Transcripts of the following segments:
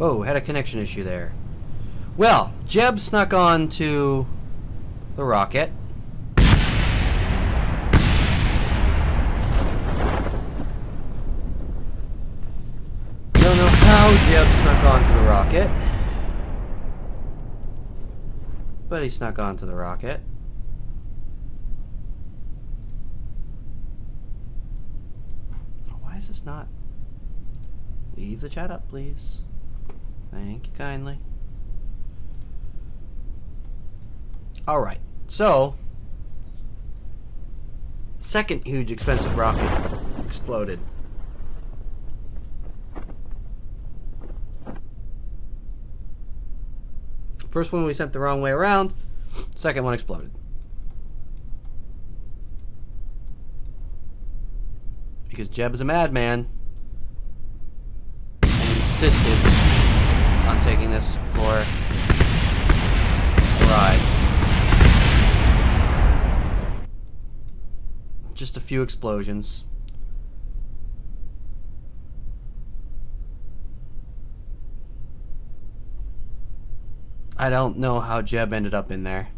Oh, had a connection issue there. Well, Jebs snuck on to the rocket. Don't know how Jebs snuck onto the rocket, but he snuck onto the rocket. Why is this not? Leave the chat up, please. Thank you kindly. Alright, so second huge expensive rocket exploded. First one we sent the wrong way around, second one exploded. Because Jeb is a madman and insisted on taking this for a ride. Just a few explosions. I don't know how Jeb ended up in there.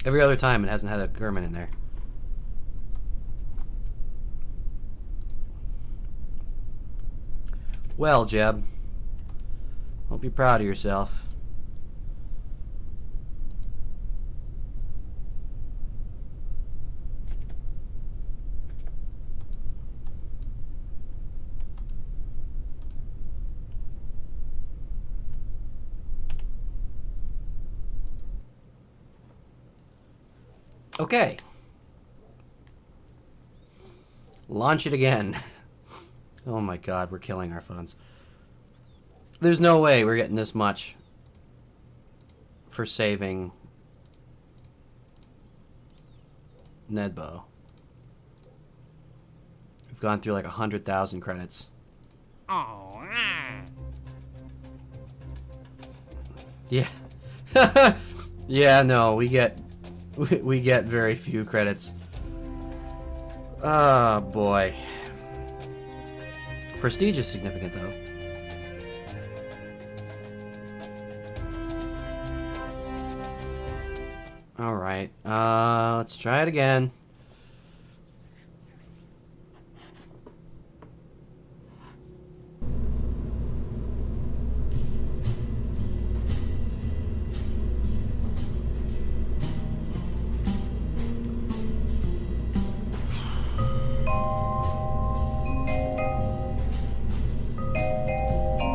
Every other time it hasn't had a German in there. Well, Jeb, hope you're proud of yourself. Okay. Launch it again. Oh my god, we're killing our phones. There's no way we're getting this much for saving Nedbo. We've gone through like 100,000 credits. Oh, Yeah. Yeah, no, we get very few credits. Oh boy. Prestige is significant though. Alright, let's try it again.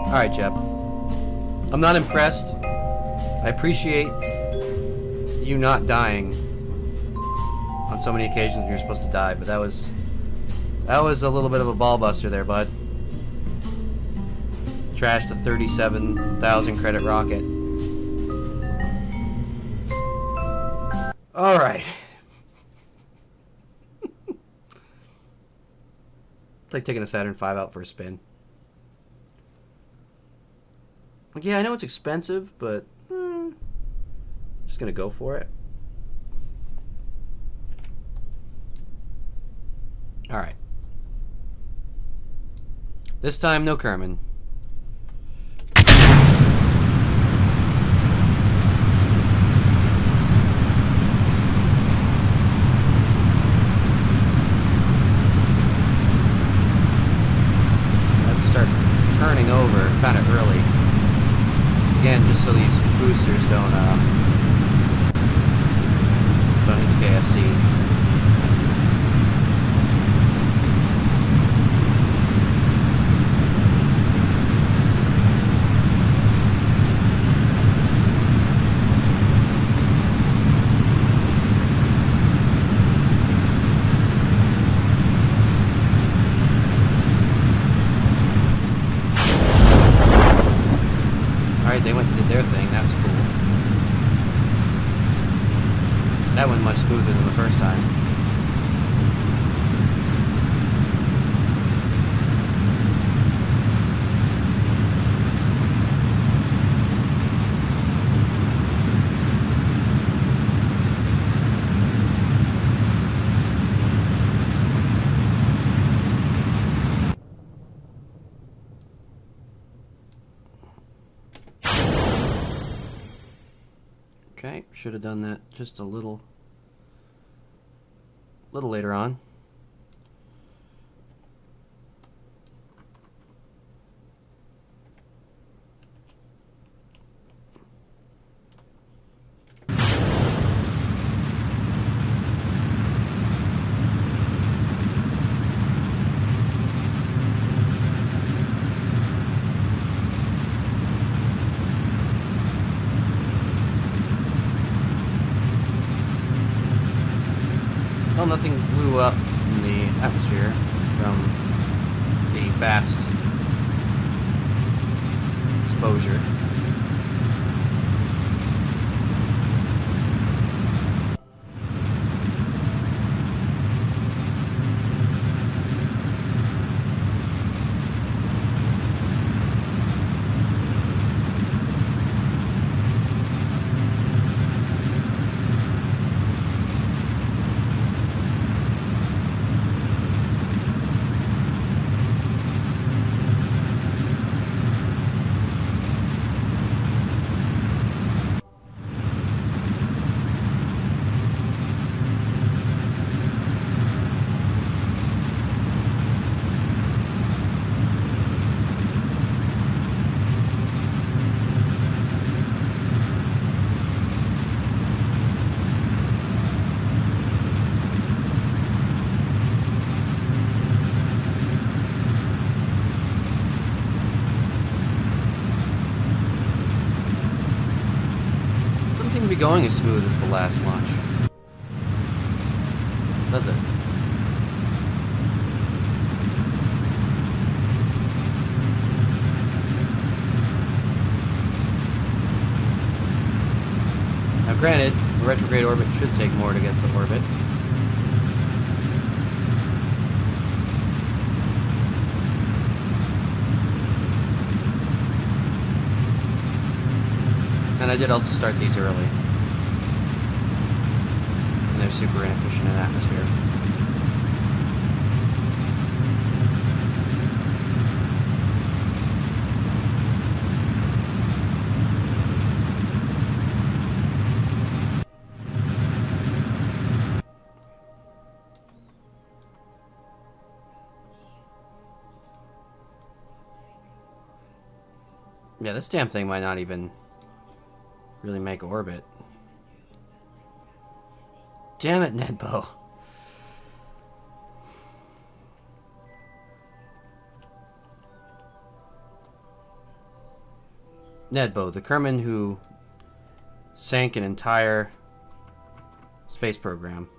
Alright, Jeb. I'm not impressed. I appreciate you not dying on so many occasions when you're supposed to die, but that was a little bit of a ball buster there, bud. Trashed a 37,000 credit rocket. Alright. It's like taking a Saturn V out for a spin. Like, yeah, I know it's expensive, but just gonna go for it. Alright. This time, no Kerman. I have to start turning over kind of early. Again, just so these boosters don't hit the KSC. They went and did their thing. That was cool. That went much smoother than the first time. Okay, should have done that just a little later on. Well, nothing blew up in the atmosphere from the fast exposure. Doesn't seem to be going as smooth as the last launch, does it? Now granted, a retrograde orbit should take more to get to orbit. And I did also start these early. And they're super inefficient in atmosphere. Yeah, this damn thing might not even really make orbit. Damn it, Nedbo. Nedbo, the Kerman who sank an entire space program.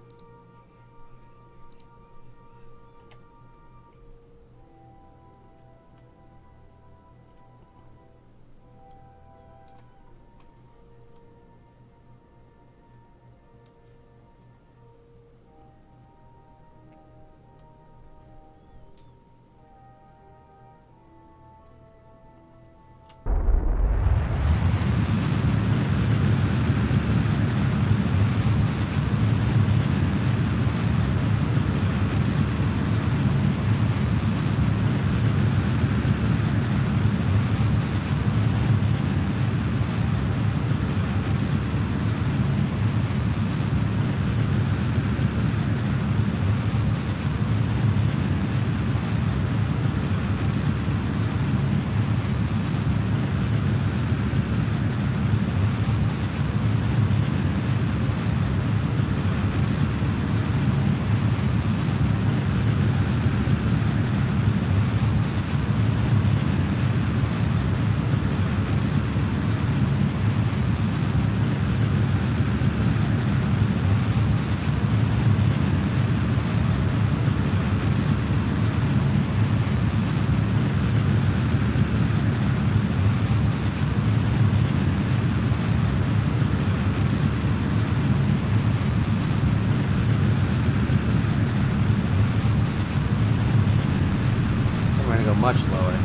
Much lower.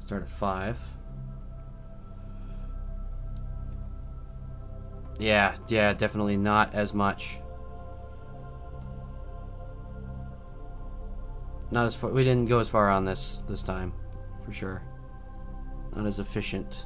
Start at 5. Yeah, definitely not as much. Not as far. We didn't go as far on this time, for sure. Not as efficient.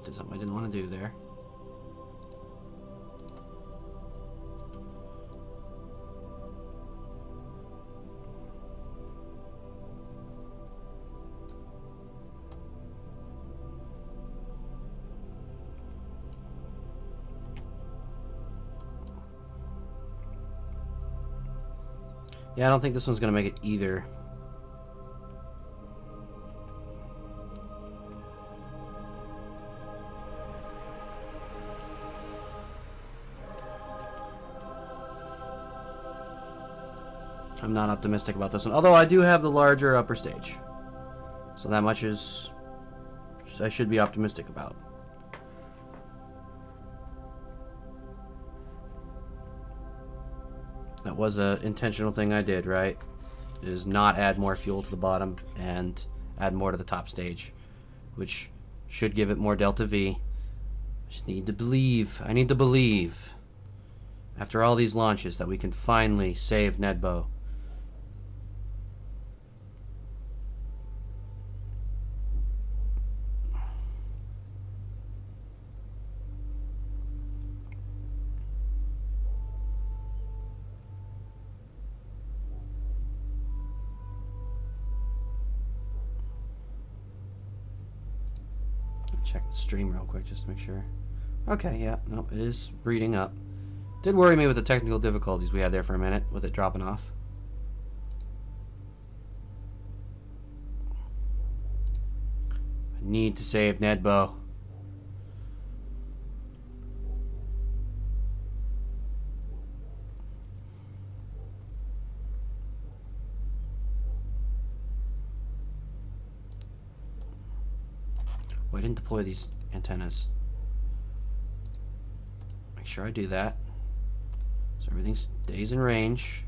Did something I didn't want to do there. Yeah, I don't think this one's gonna make it either. I'm not optimistic about this one, although I do have the larger upper stage, so that much is I should be optimistic about. That was an intentional thing I did, right? Is not add more fuel to the bottom and add more to the top stage, which should give it more delta V. I just need to believe. I need to believe, after all these launches, that we can finally save Nedbo. Check the stream real quick just to make sure. Okay, yeah, no, it is reading up. Did worry me with the technical difficulties we had there for a minute with it dropping off. I need to save Nedbo. Oh, I didn't deploy these antennas. Make sure I do that so everything stays in range.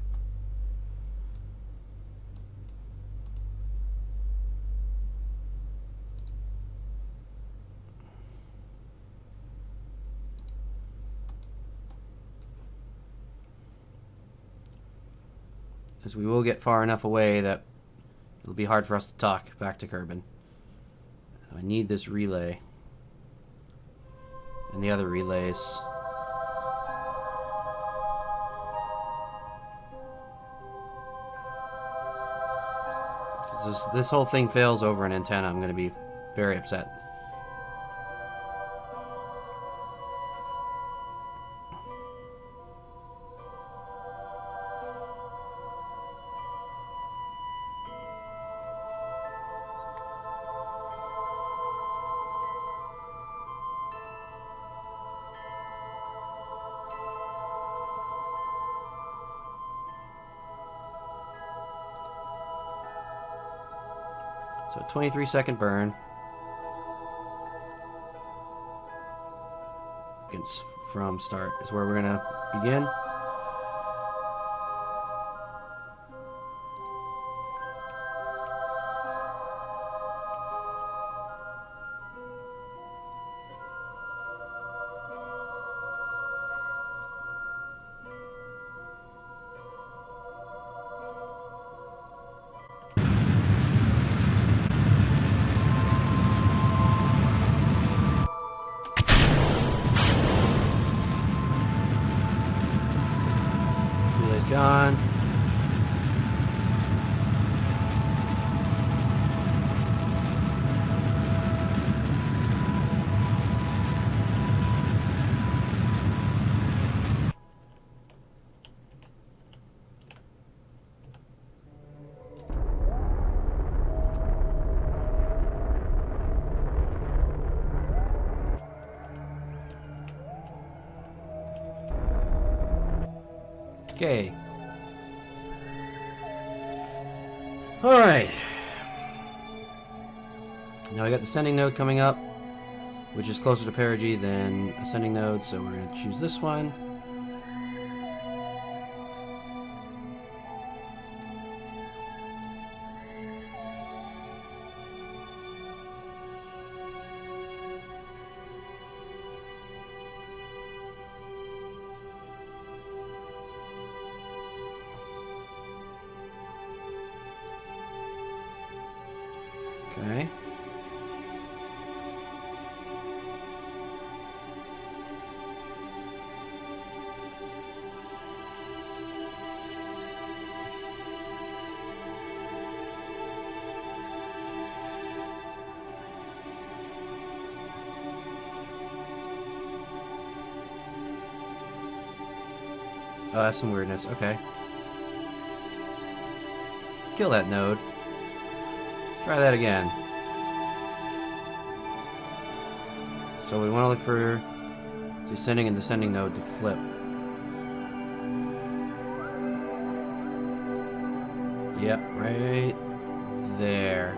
As we will get far enough away that it'll be hard for us to talk back to Kerbin. I need this relay and the other relays. Because this whole thing fails over an antenna, I'm going to be very upset. So 23-second burn. From start is where we're going to begin. Gone. Okay. Alright. Now we got the sending node coming up, which is closer to perigee than ascending node, so we're going to choose this one. Okay. Oh, that's some weirdness. Okay. Kill that node. Try that again. So we want to look for the ascending and descending node to flip. Yep, right there.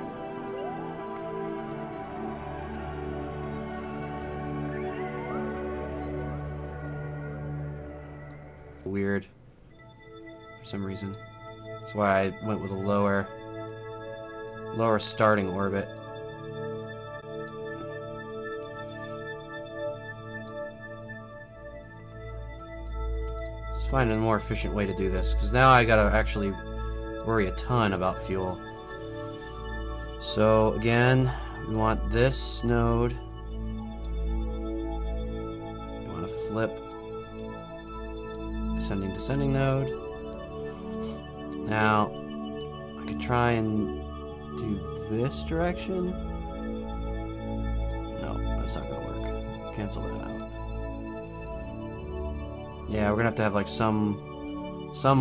Weird. For some reason. That's why I went with a lower starting orbit. Let's find a more efficient way to do this, because now I gotta actually worry a ton about fuel. So again, we want this node. We want to flip ascending descending node. Now I could try and do this direction. No, that's not gonna work. Cancel that out. Yeah, we're gonna have to have like some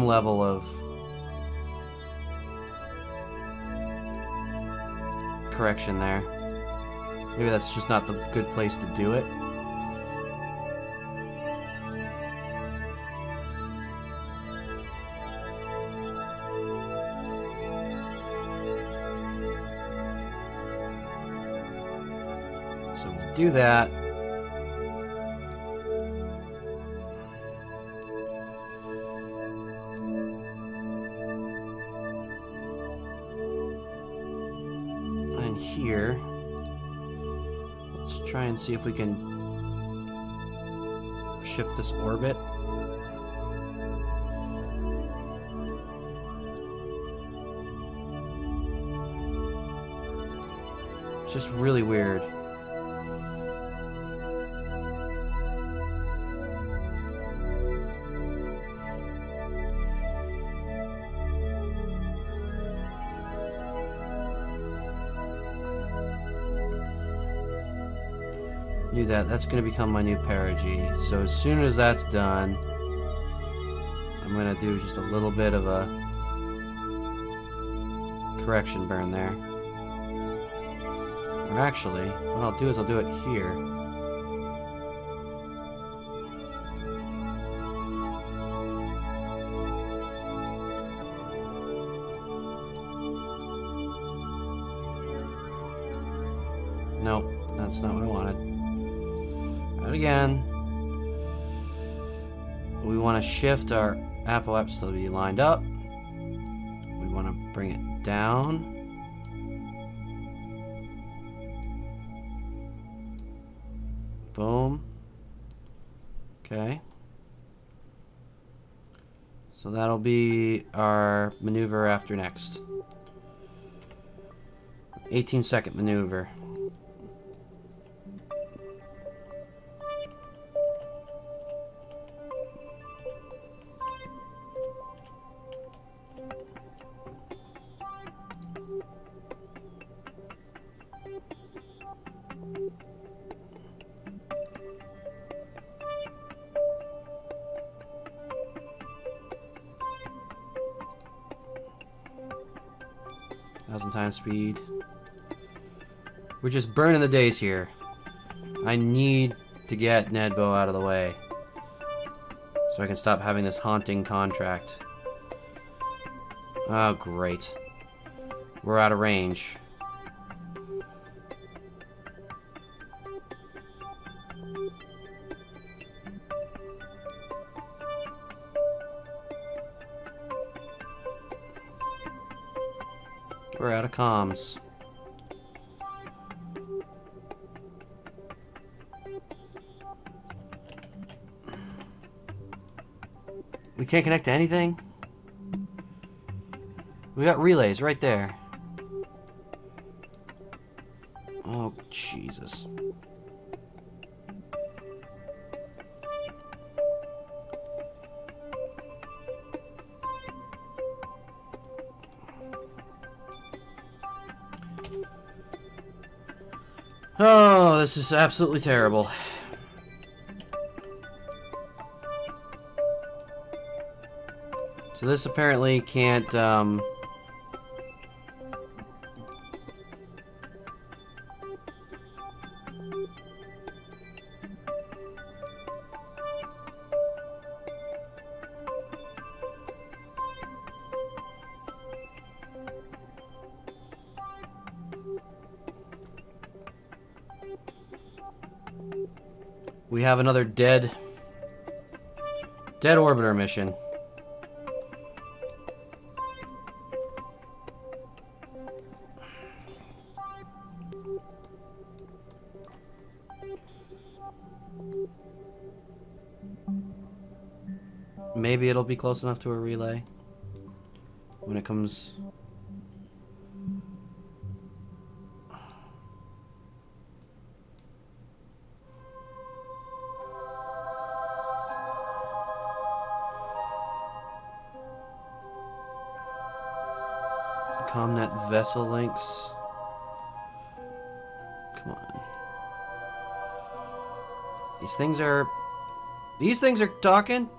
level of correction there. Maybe that's just not the good place to do it. So we'll do that. Here, let's try and see if we can shift this orbit. It's just really weird. Do that. That's going to become my new perigee. So as soon as that's done, I'm going to do just a little bit of a correction burn there. Or actually, what I'll do is I'll do it here. Nope, that's not what I wanted. Again, we want to shift our apoapse to be lined up. We want to bring it down. Boom. Okay. So that'll be our maneuver after next. 18-second maneuver. Times speed. We're just burning the days here. I need to get Nedbo out of the way so I can stop having this haunting contract. Oh, great. We're out of range. We're out of comms. We can't connect to anything? We got relays right there. Oh, Jesus. Oh, this is absolutely terrible. So this apparently can't, we have another dead orbiter mission. Maybe it'll be close enough to a relay when it comes. Comnet vessel links. Come on. These things are talking.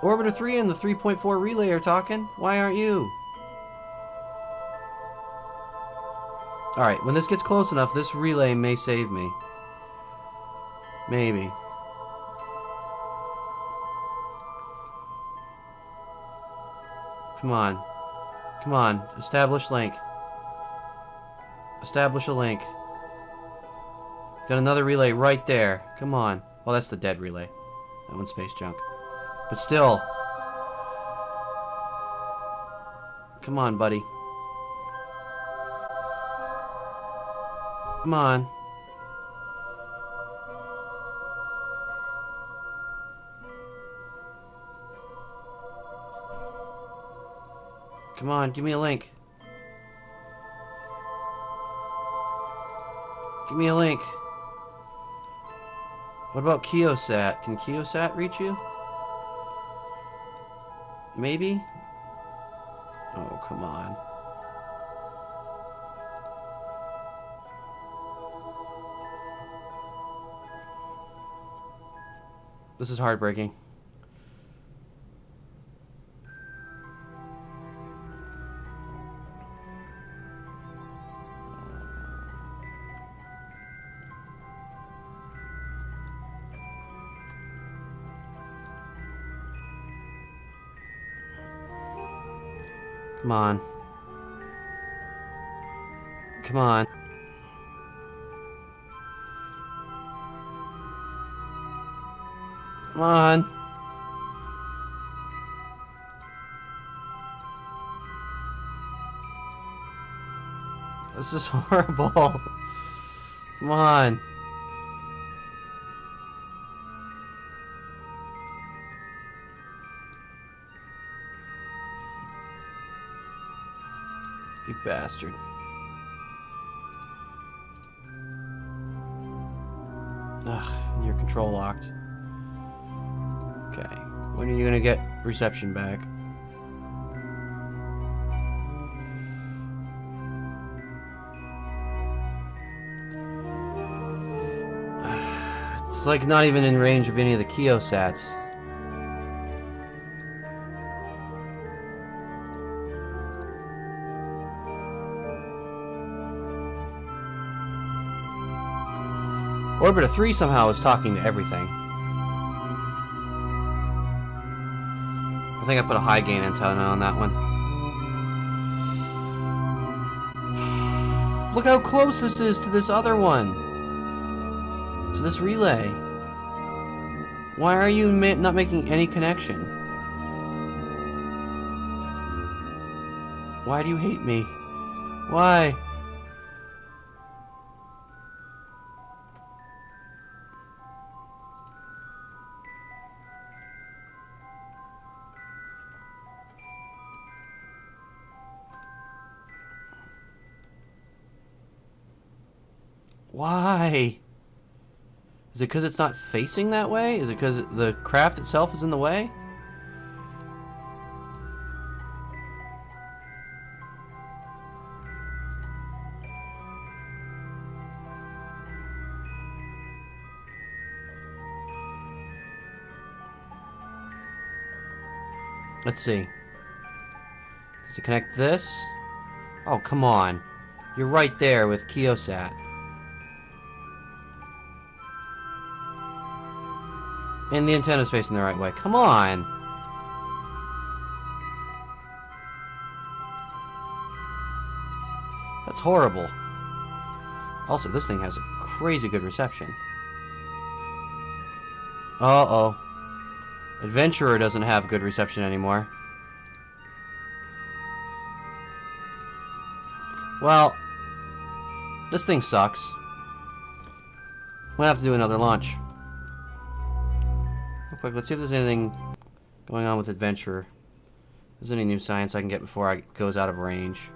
Orbiter 3 and the 3.4 relay are talking. Why aren't you? Alright, when this gets close enough, this relay may save me. Maybe. Come on. Come on. Establish link. Establish a link. Got another relay right there. Come on. Well, that's the dead relay. That one's space junk. But still. Come on, buddy. Come on. Come on, give me a link. Give me a link. What about Keosat? Can Keosat reach you? Maybe? Oh, come on. This is heartbreaking. Come on. Come on. Come on. This is horrible. Come on. You bastard. Ugh, your control locked. Okay. When are you gonna get reception back? It's like not even in range of any of the Keosats. Orbiter 3 somehow is talking to everything. I think I put a high gain antenna on that one. Look how close this is to this other one. To this relay. Why are you not making any connection? Why do you hate me? Why? Why? Is it because it's not facing that way? Is it because the craft itself is in the way? Let's see. Does it connect this? Oh, come on. You're right there with Kiosat. And the antenna's facing the right way. Come on! That's horrible. Also, this thing has a crazy good reception. Uh-oh. Adventurer doesn't have good reception anymore. Well, this thing sucks. I'm gonna have to do another launch. Real quick, let's see if there's anything going on with Adventurer. If there's any new science I can get before it goes out of range.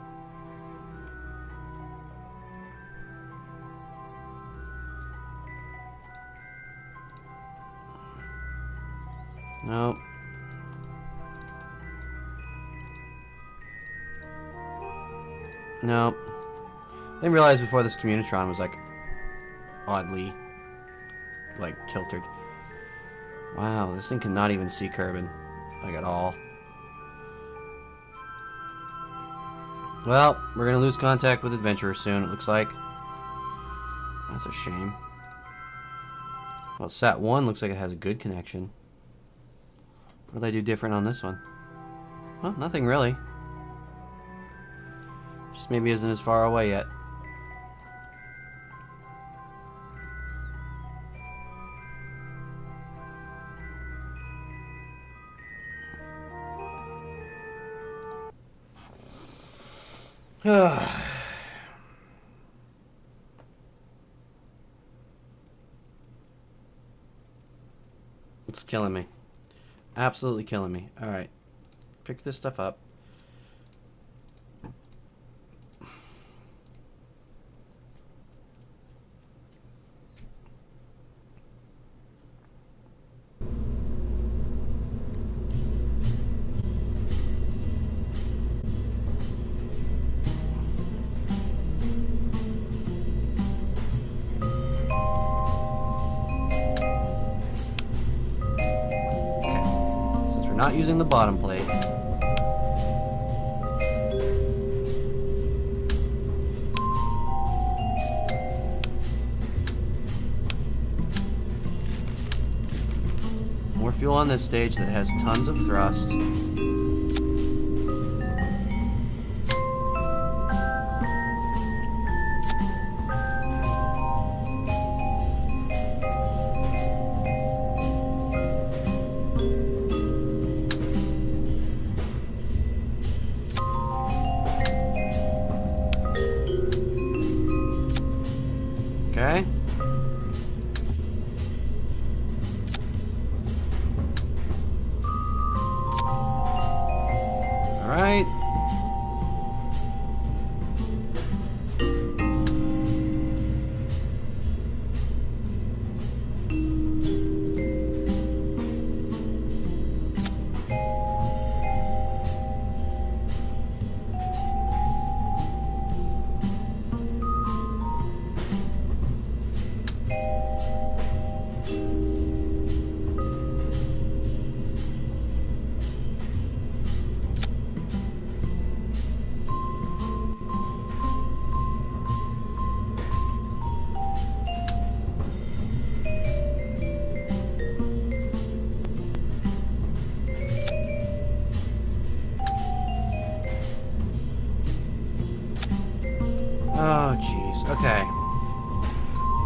Nope. Nope. I didn't realize before this Communitron was like oddly like kiltered. Wow, this thing cannot even see Kerbin like at all. Well, we're gonna lose contact with Adventurer soon, it looks like. That's a shame. Well, Sat 1 looks like it has a good connection. What did I do different on this one? Well, nothing really. Just maybe isn't as far away yet. It's killing me. Absolutely killing me. Alright. Pick this stuff up. Not using the bottom plate. More fuel on this stage that has tons of thrust. Okay. All right. Oh, jeez. Okay.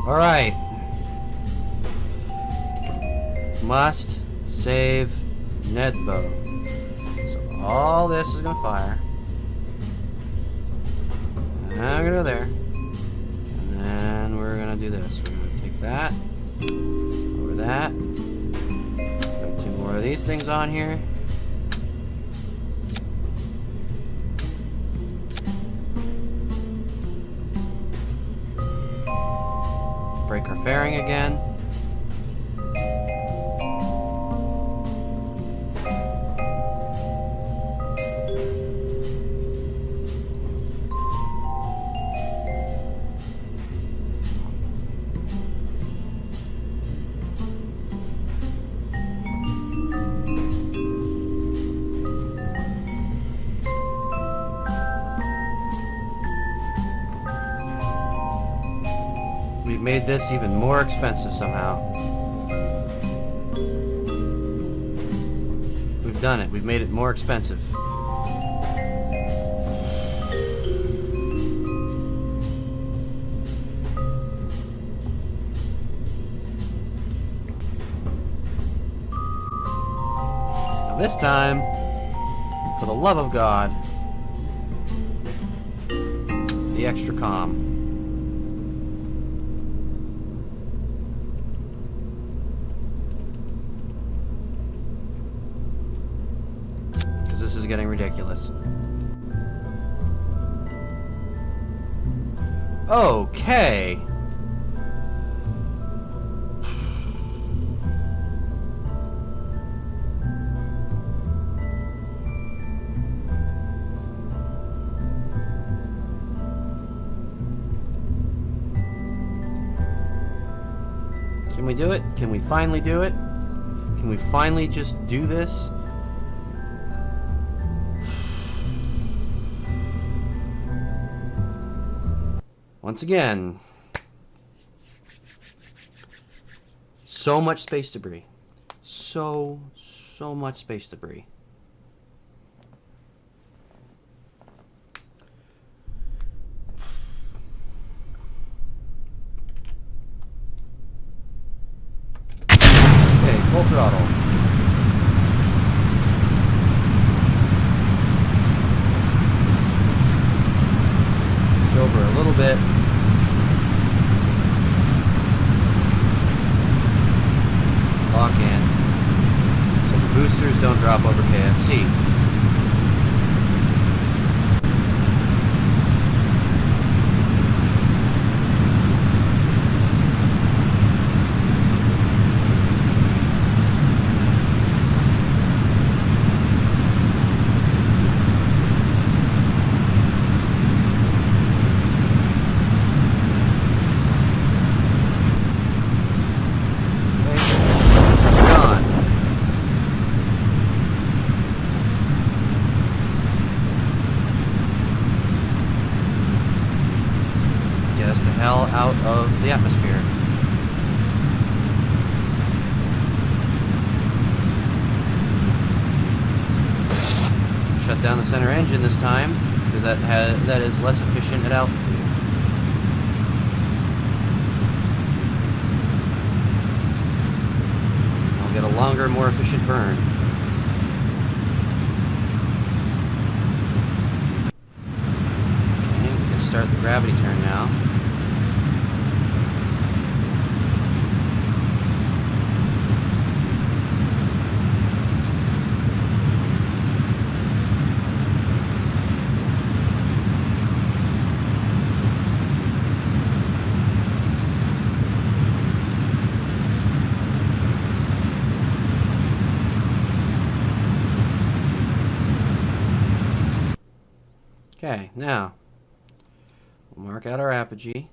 All right. Must save Nedbo. So all this is gonna fire. And I'm gonna go there. And then we're gonna do this. We're gonna take that. Over that. Put 2 more of these things on here. Break our fairing again. made this even more expensive somehow. We've done it. We've made it more expensive. Now this time, for the love of God, the extra calm. This is getting ridiculous. Okay. Can we do it? Can we finally do it? Can we finally just do this? Once again, so much space debris. So much space debris. Okay, full throttle. Push over a little bit. Lock in, so the boosters don't drop over KSC. Out of the atmosphere. Shut down the center engine this time because that is less efficient at altitude. I'll get a longer, more efficient burn. Okay, we can start the gravity turn now. Okay, now we'll mark out our apogee.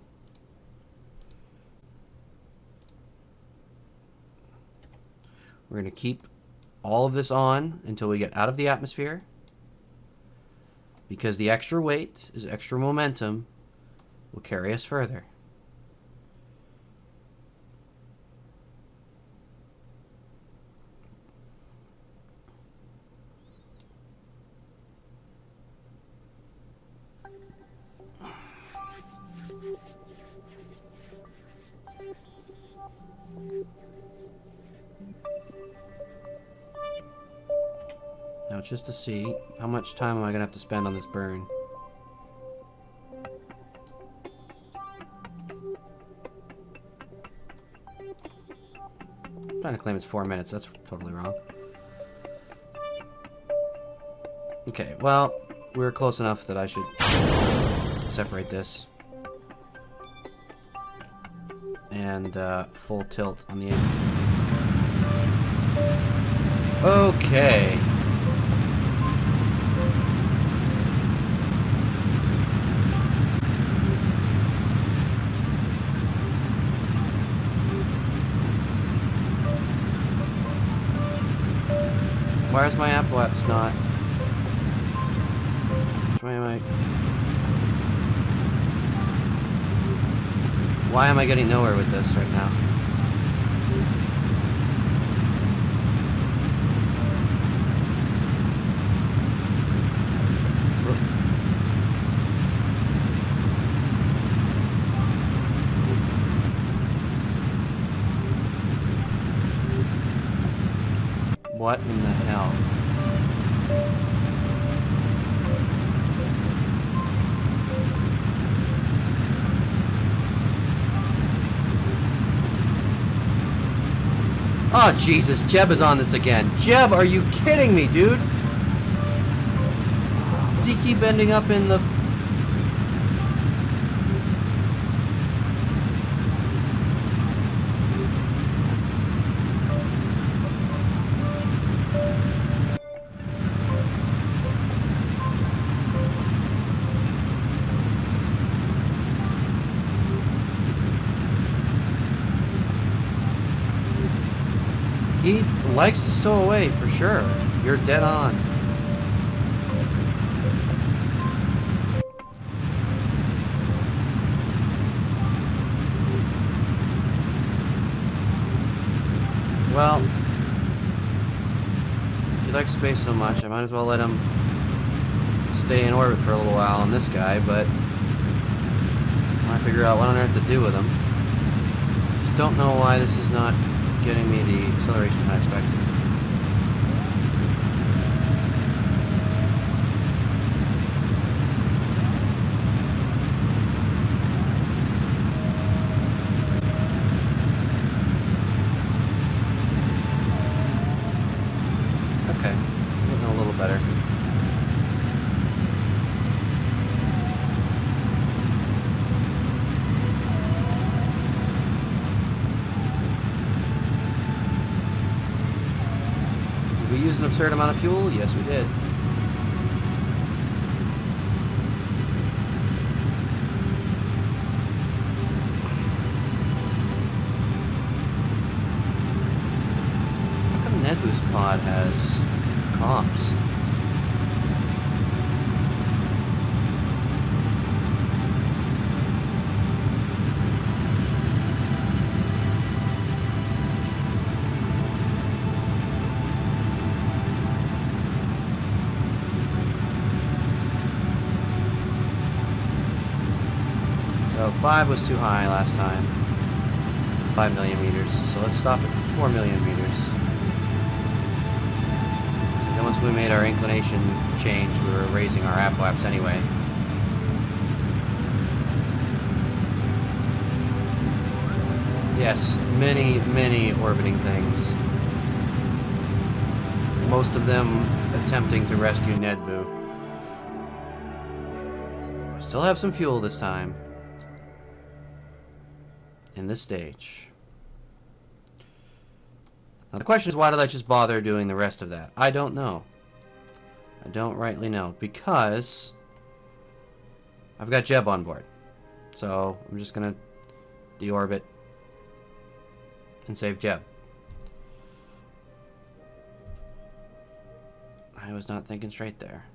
We're going to keep all of this on until we get out of the atmosphere, because the extra weight is extra momentum will carry us further. Now, just to see, how much time am I going to have to spend on this burn? I'm trying to claim it's 4 minutes. That's totally wrong. Okay, well, we're close enough that I should separate this. And full tilt on the end. Okay. Why is my Apple apps not? Why am I? Why am I getting nowhere with this right now? What in the hell? Oh, Jesus. Jeb is on this again. Jeb, are you kidding me, dude? Do you keep ending up in the... He likes to stow away, for sure. You're dead on. Well, if you like space so much, I might as well let him stay in orbit for a little while on this guy, but I want to figure out what on earth to do with him. Just don't know why this is not getting me the acceleration I expected. Okay, I'm getting a little better. Did we use an absurd amount of fuel? Yes, we did. How come NetBoost Pod has comps? So 5 was too high last time. 5 million meters. So let's stop at 4 million meters. Then once we made our inclination change, we were raising our apoapse anyway. Yes, many orbiting things. Most of them attempting to rescue Nedbu. Still have some fuel this time. In this stage. Now the question is, why did I just bother doing the rest of that? I don't know. I don't rightly know. Because I've got Jeb on board. So I'm just going to deorbit and save Jeb. I was not thinking straight there.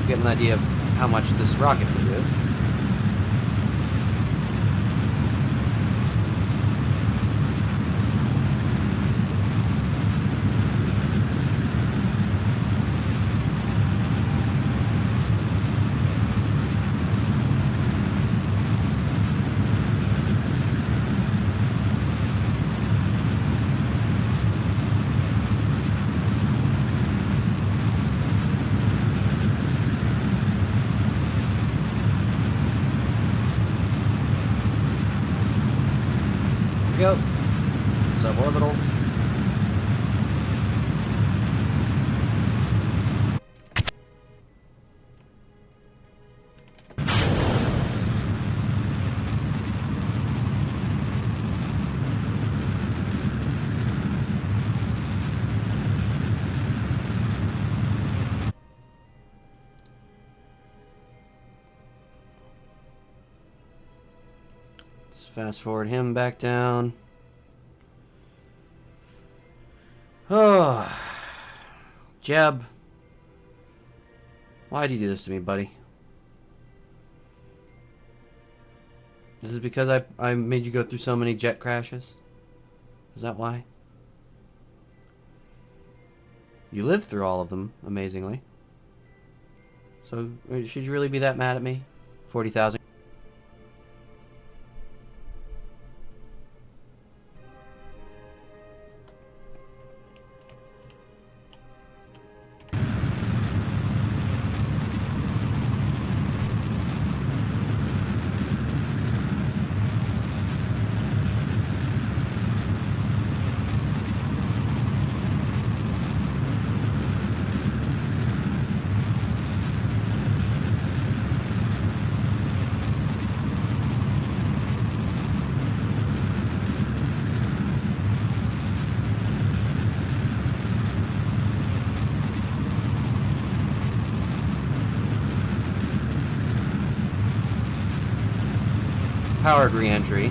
Get an idea of how much this rocket can do. Here we go. Suborbital. Let's fast forward him back down. Oh, Jeb. Why'd you do this to me, buddy? This is because I made you go through so many jet crashes? Is that why? You lived through all of them, amazingly. So, should you really be that mad at me? 40,000. Powered re-entry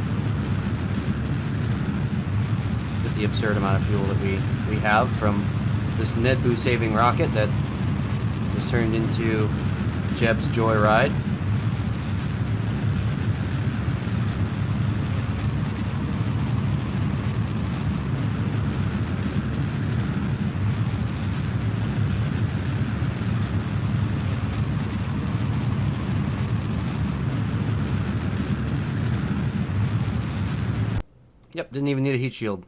with the absurd amount of fuel that we have from this Nedboo saving rocket that was turned into Jebs Joyride. Yep, didn't even need a heat shield.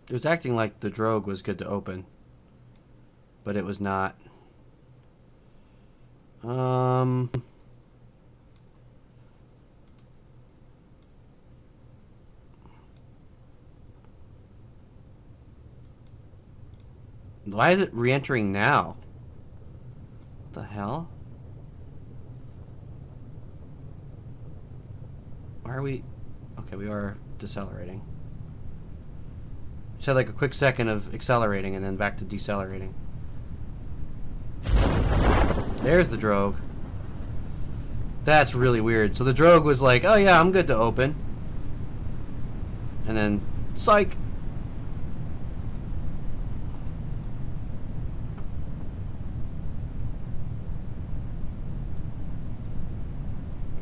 It was acting like the drogue was good to open, but it was not. Why is it re-entering now? What the hell? Why are we... Okay, we are decelerating. Just had like a quick second of accelerating and then back to decelerating. There's the drogue. That's really weird. So the drogue was like, oh yeah, I'm good to open. And then, psych!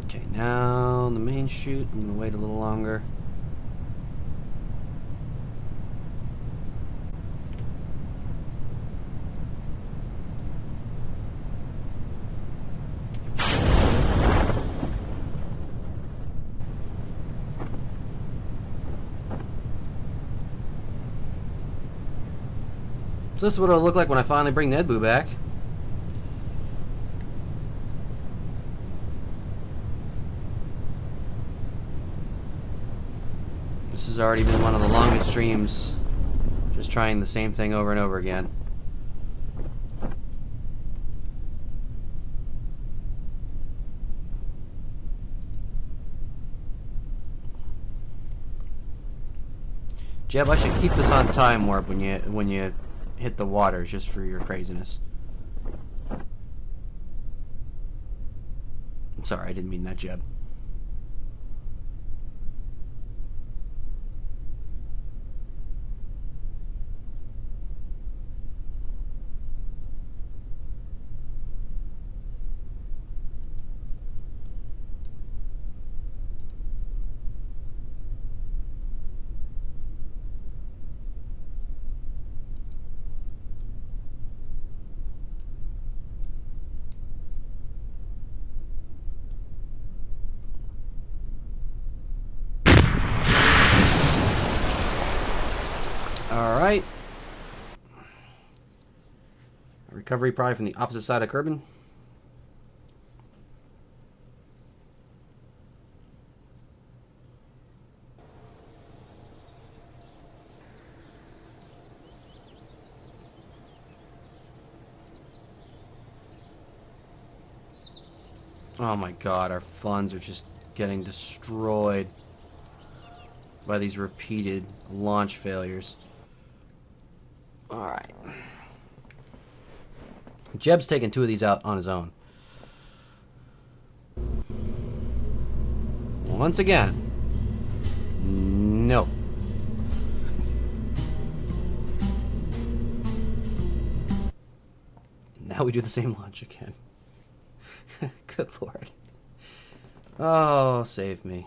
Okay, now the main chute. I'm gonna wait a little longer. So this is what it'll look like when I finally bring Nedboo back. This has already been one of the longest streams, just trying the same thing over and over again. Jeb, I should keep this on time warp when you hit the water, just for your craziness. I'm sorry, I didn't mean that, Jeb. Alright. Recovery probably from the opposite side of Kerbin. Oh my god, our funds are just getting destroyed by these repeated launch failures. Alright. Jeb's taking 2 of these out on his own. Once again. No. Now we do the same launch again. Good Lord. Oh, save me.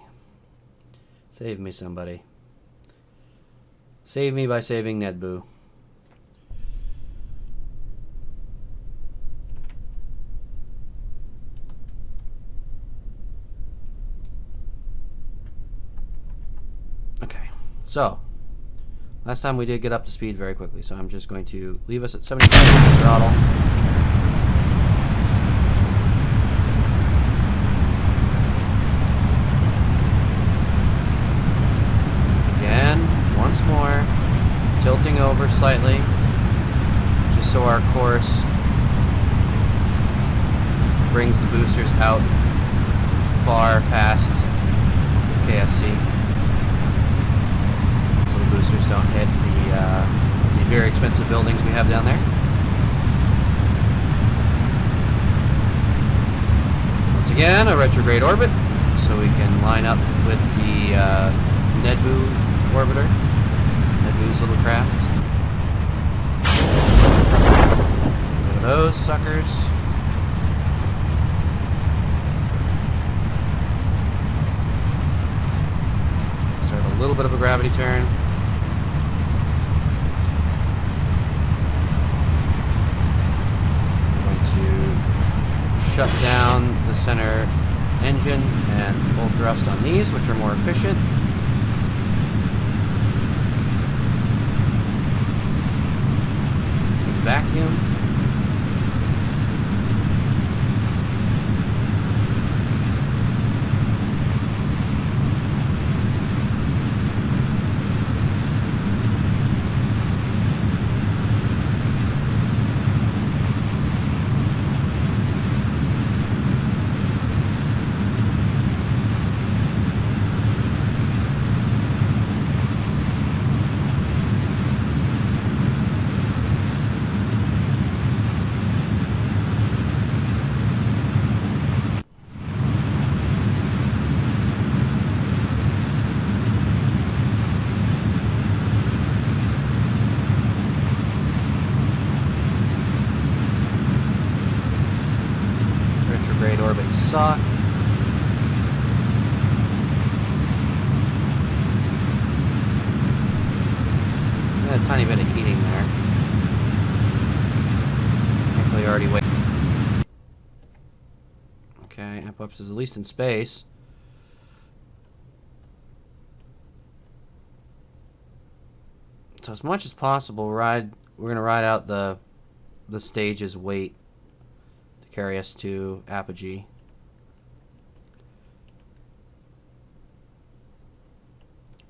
Save me, somebody. Save me by saving Nedboo. Okay, so last time we did get up to speed very quickly, so I'm just going to leave us at 75% throttle. Once more, tilting over slightly, just so our course brings the boosters out far past KSC, so the boosters don't hit the very expensive buildings we have down there. Once again, a retrograde orbit, so we can line up with the Nedboo orbiter. Nedboo's little craft. Look at those suckers. Start a little bit of a gravity turn. I'm going to shut down the center engine and full thrust on these, which are more efficient. Vacuum. Orbits suck. Got a tiny bit of heating there. Thankfully already wait. Okay, Apops is at least in space. So as much as possible, we're gonna ride out the stage's weight to carry us to apogee.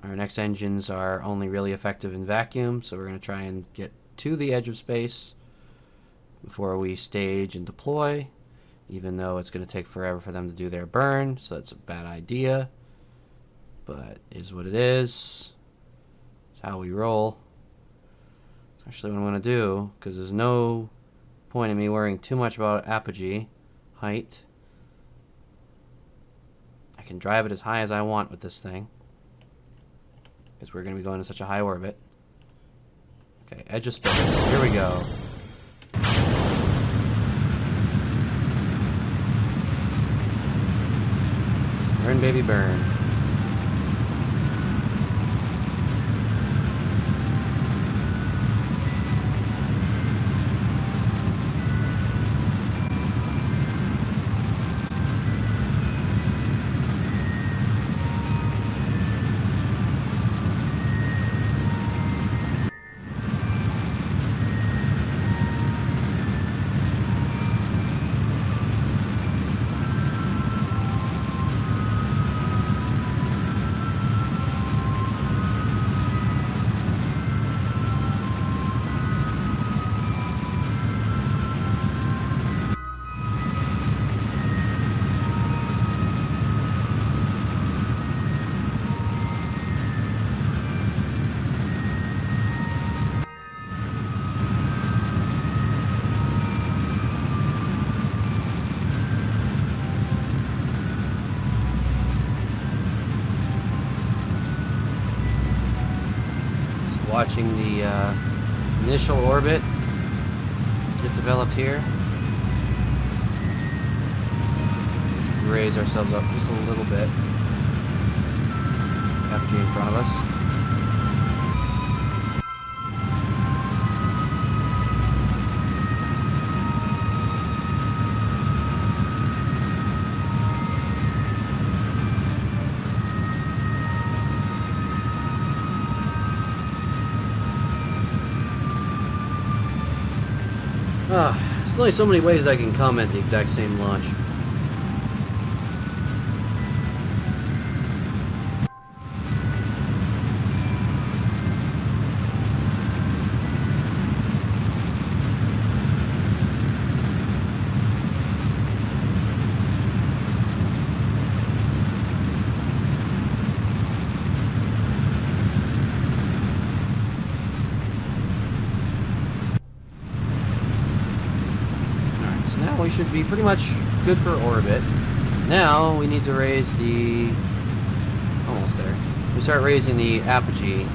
Our next engines are only really effective in vacuum, so we're going to try and get to the edge of space before we stage and deploy, even though it's going to take forever for them to do their burn, so that's a bad idea, but it is what it is. It's how we roll. It's actually what I'm going to do, because there's no point in me worrying too much about apogee height. I can drive it as high as I want with this thing, because we're going to be going to such a high orbit. Okay, edge of space. Here we go. Burn, baby, burn. watching the initial orbit get developed here. Let's raise ourselves up just a little bit. Apogee in front of us. There's only so many ways I can comment the exact same launch. We should be pretty much good for orbit. Now we need to raise the... almost there. We start raising the apogee.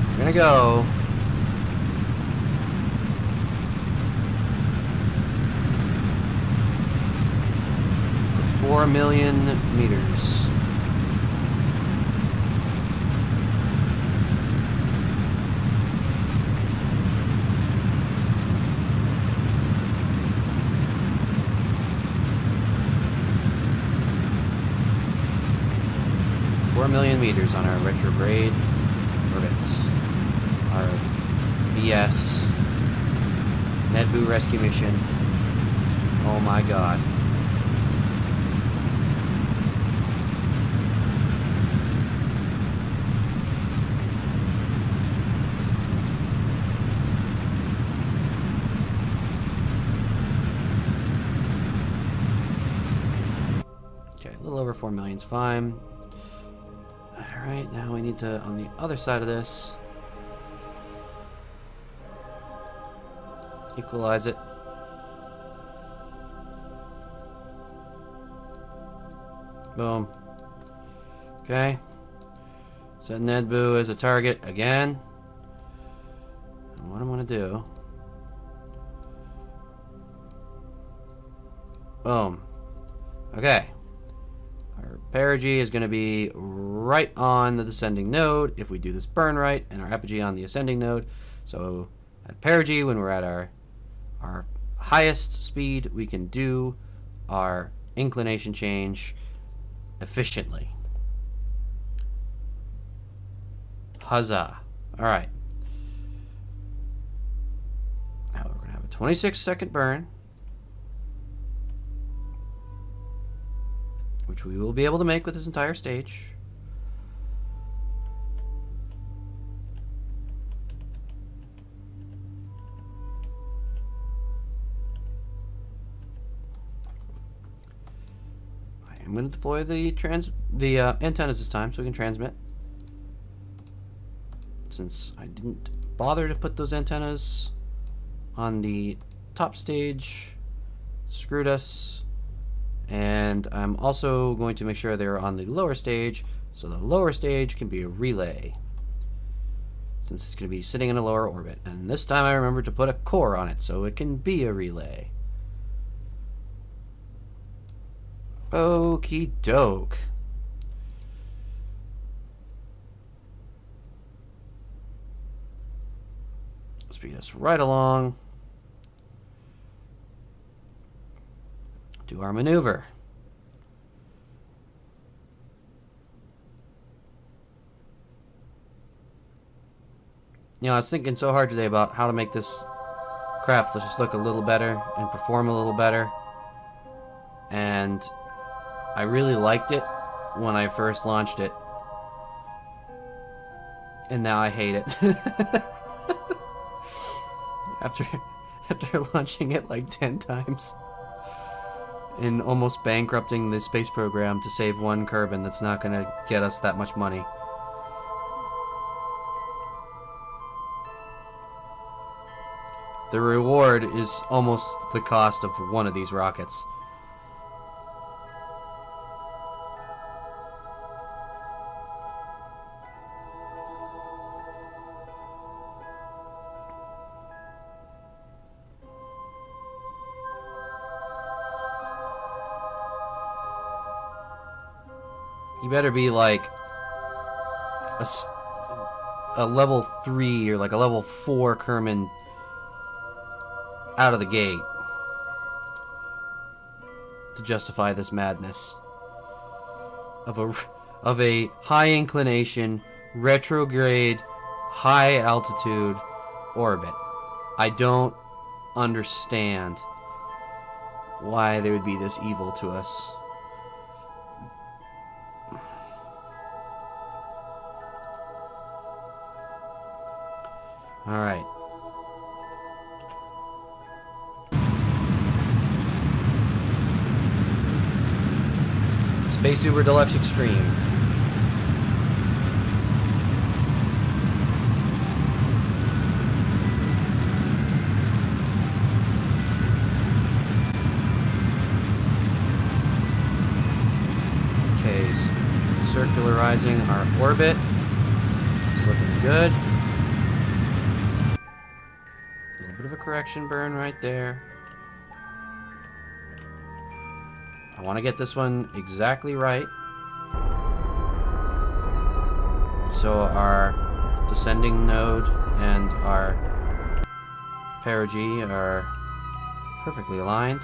We're gonna go... for 4 million meters. Million meters on our retrograde orbits. Our BS Nedbu rescue mission. Oh my god. Okay, a little over 4 million is fine. Alright, now we need to, on the other side of this, equalize it. Boom. Okay. Set Nedbu as a target again. And what I'm going to do... boom. Okay. Our perigee is going to be right on the descending node if we do this burn right, and our apogee on the ascending node. So at perigee, when we're at our highest speed, we can do our inclination change efficiently. Huzzah. Alright. Now we're going to have a 26-second burn, which we will be able to make with this entire stage. I am going to deploy the antennas this time so we can transmit. Since I didn't bother to put those antennas on the top stage, screwed us. And I'm also going to make sure they're on the lower stage, so the lower stage can be a relay, since it's going to be sitting in a lower orbit. And this time I remembered to put a core on it, so it can be a relay. Okie doke. Speed us right along. Do our maneuver. You know, I was thinking so hard today about how to make this craft just look a little better and perform a little better. And I really liked it when I first launched it. And now I hate it. After launching it like 10 times. And almost bankrupting the space program to save one Kerbin that's not going to get us that much money. The reward is almost the cost of one of these rockets. better be like a level 3 or like a level 4 Kerman out of the gate to justify this madness of a high inclination, retrograde, high altitude orbit. I don't understand why they would be this evil to us. All right. Space Uber Deluxe Extreme. Okay, circularizing our orbit. It's looking good. A little bit of a correction burn right there. I want to get this one exactly right. So our descending node and our perigee are perfectly aligned.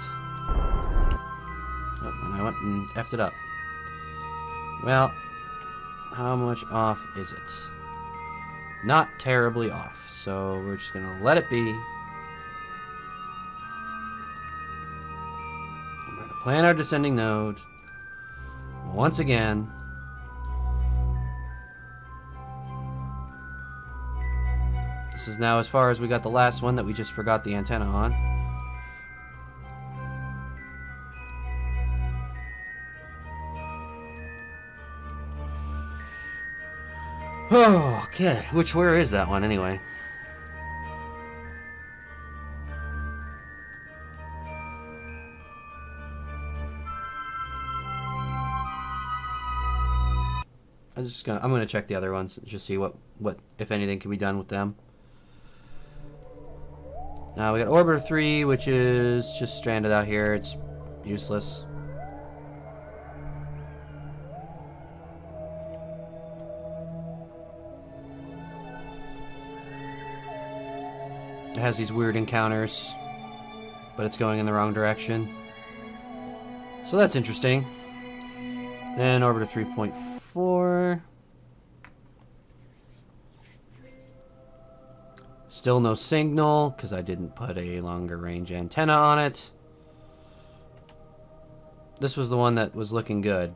Oh, and I went and effed it up. Well, how much off is it? Not terribly off, so we're just gonna let it be. I'm gonna plan our descending node once again. This is now as far as we got the last one that we just forgot the antenna on. Oh, okay. Where is that one anyway? I'm gonna check the other ones and just see what if anything can be done with them. Now we got Orbiter 3, which is just stranded out here. It's useless. It has these weird encounters, but it's going in the wrong direction. So that's interesting. Then Orbiter 3.4. Still no signal, because I didn't put a longer range antenna on it. This was the one that was looking good.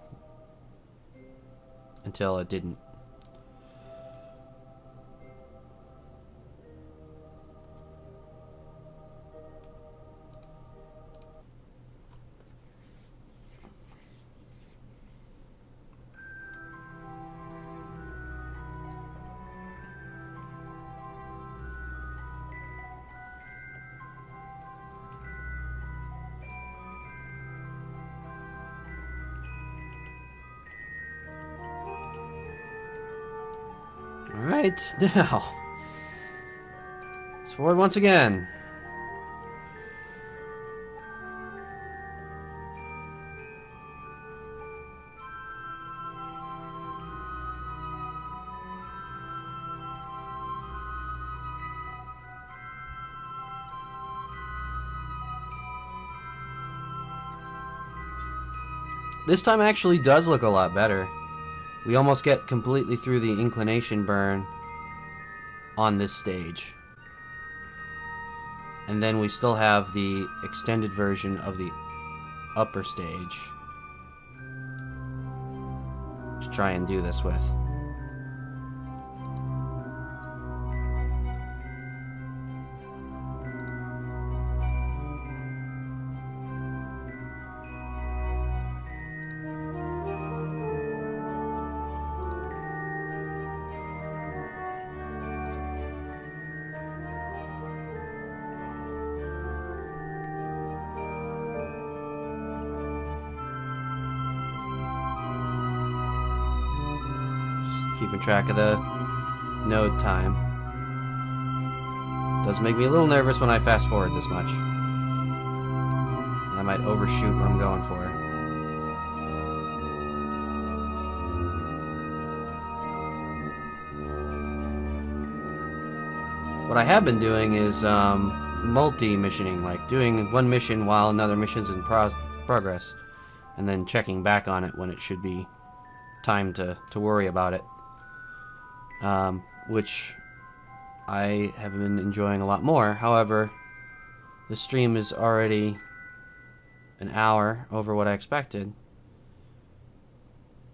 Until it didn't. Alright, now. Let's forward once again. This time actually does look a lot better. We almost get completely through the inclination burn on this stage. And then we still have the extended version of the upper stage to try and do this with. Keeping track of the node time. Does make me a little nervous when I fast forward this much. I might overshoot what I'm going for. What I have been doing is multi-missioning, like doing one mission while another mission's in progress, and then checking back on it when it should be time to worry about it, which I have been enjoying a lot more. However, the stream is already an hour over what I expected,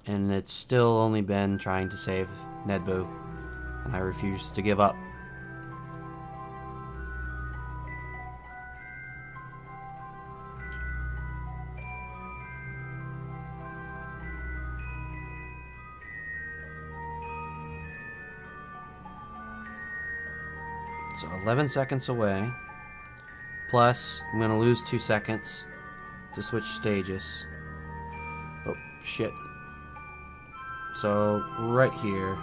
and it's still only been trying to save Nedboo, and I refuse to give up. So 11 seconds away, plus I'm going to lose 2 seconds to switch stages. Oh, shit. So right here,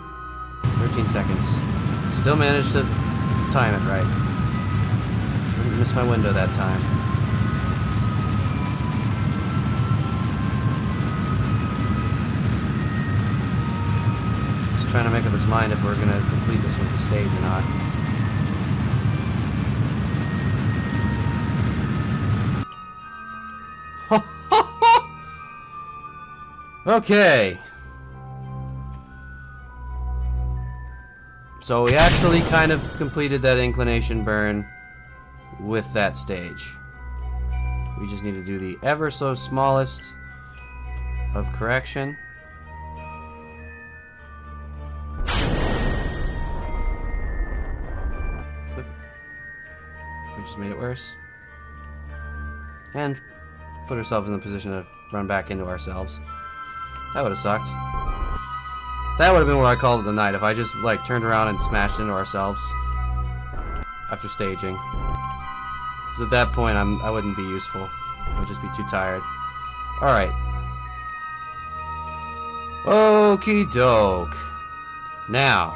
13 seconds. Still managed to time it right. Didn't miss my window that time. Just trying to make up its mind if we're going to complete this with the stage or not. Okay. So we actually kind of completed that inclination burn with that stage. We just need to do the ever so smallest of correction. We just made it worse. And put ourselves in the position to run back into ourselves. That would have sucked. That would have been what I called it the night, if I just, like, turned around and smashed into ourselves after staging. Because at that point, I wouldn't be useful. I would just be too tired. Alright. Okie doke. Now,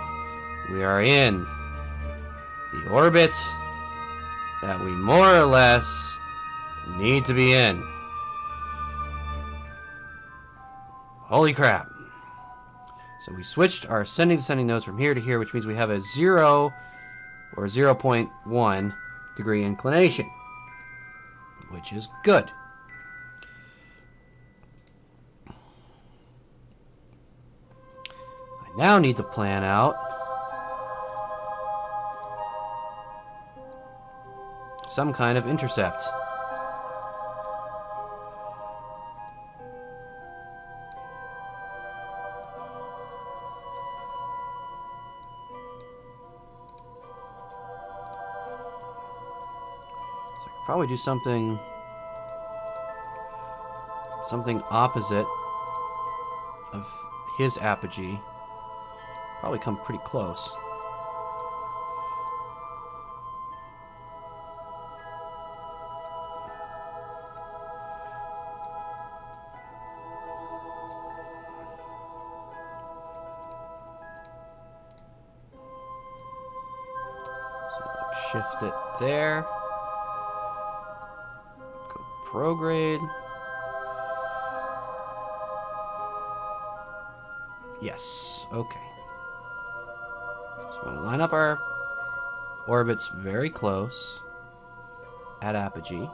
we are in the orbit that we more or less need to be in. Holy crap. So we switched our ascending descending nodes from here to here, which means we have a 0 or 0.1 degree inclination, which is good. I now need to plan out some kind of intercept. Probably do something opposite of his apogee. Probably come pretty close. So shift it there. Prograde. Yes, okay. So we want to line up our orbits very close at apogee.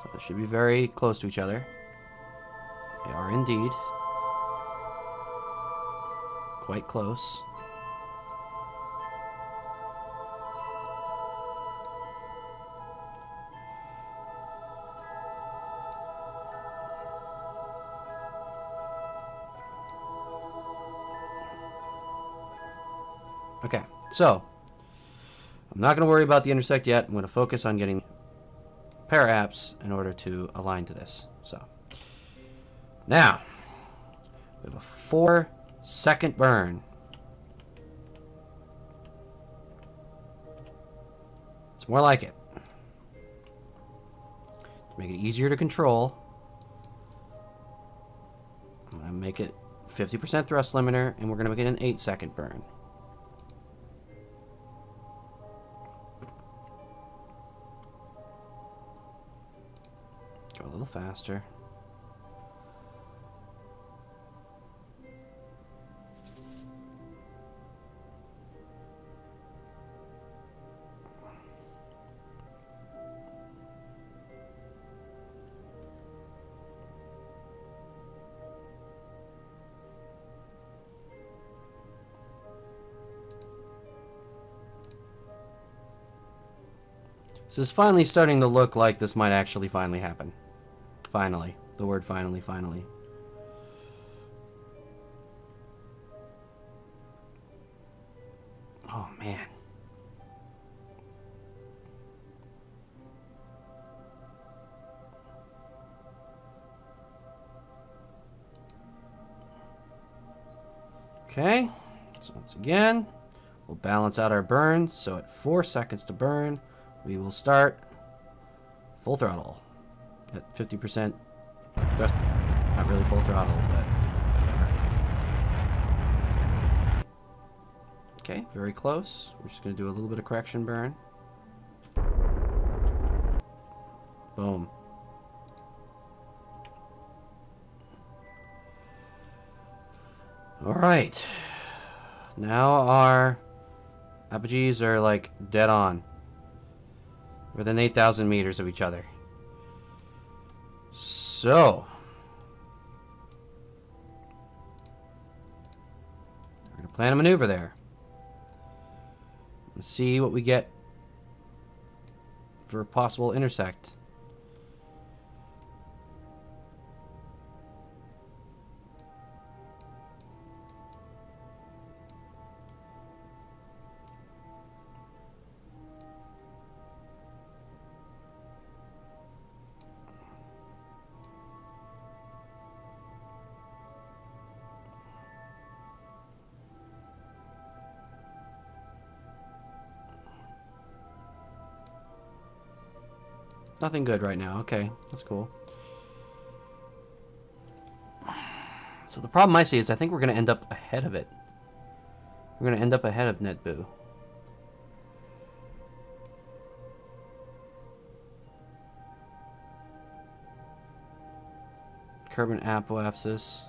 So they should be very close to each other. They are indeed. Quite close. Okay, so I'm not going to worry about the intersect yet. I'm going to focus on getting pair apps in order to align to this. So now we have a 4-second burn. It's more like it. To make it easier to control, I'm going to make it 50% thrust limiter, and we're going to make it an 8-second burn. Go a little faster. So it's finally starting to look like this might actually finally happen. Finally. The word finally, finally. Oh, man. Okay. So once again, we'll balance out our burns. So at 4 seconds to burn, we will start full throttle at 50%. Not really full throttle, but whatever. Okay, very close. We're just going to do a little bit of correction burn. Boom. Alright. Now our apogees are like dead on. Within 8,000 meters of each other. So. We're going to plan a maneuver there. Let's see what we get for a possible intersect. Nothing good right now. Okay, that's cool. So the problem I see is I think we're going to end up ahead of it. We're going to end up ahead of NetBoo. Carbon apoapsis.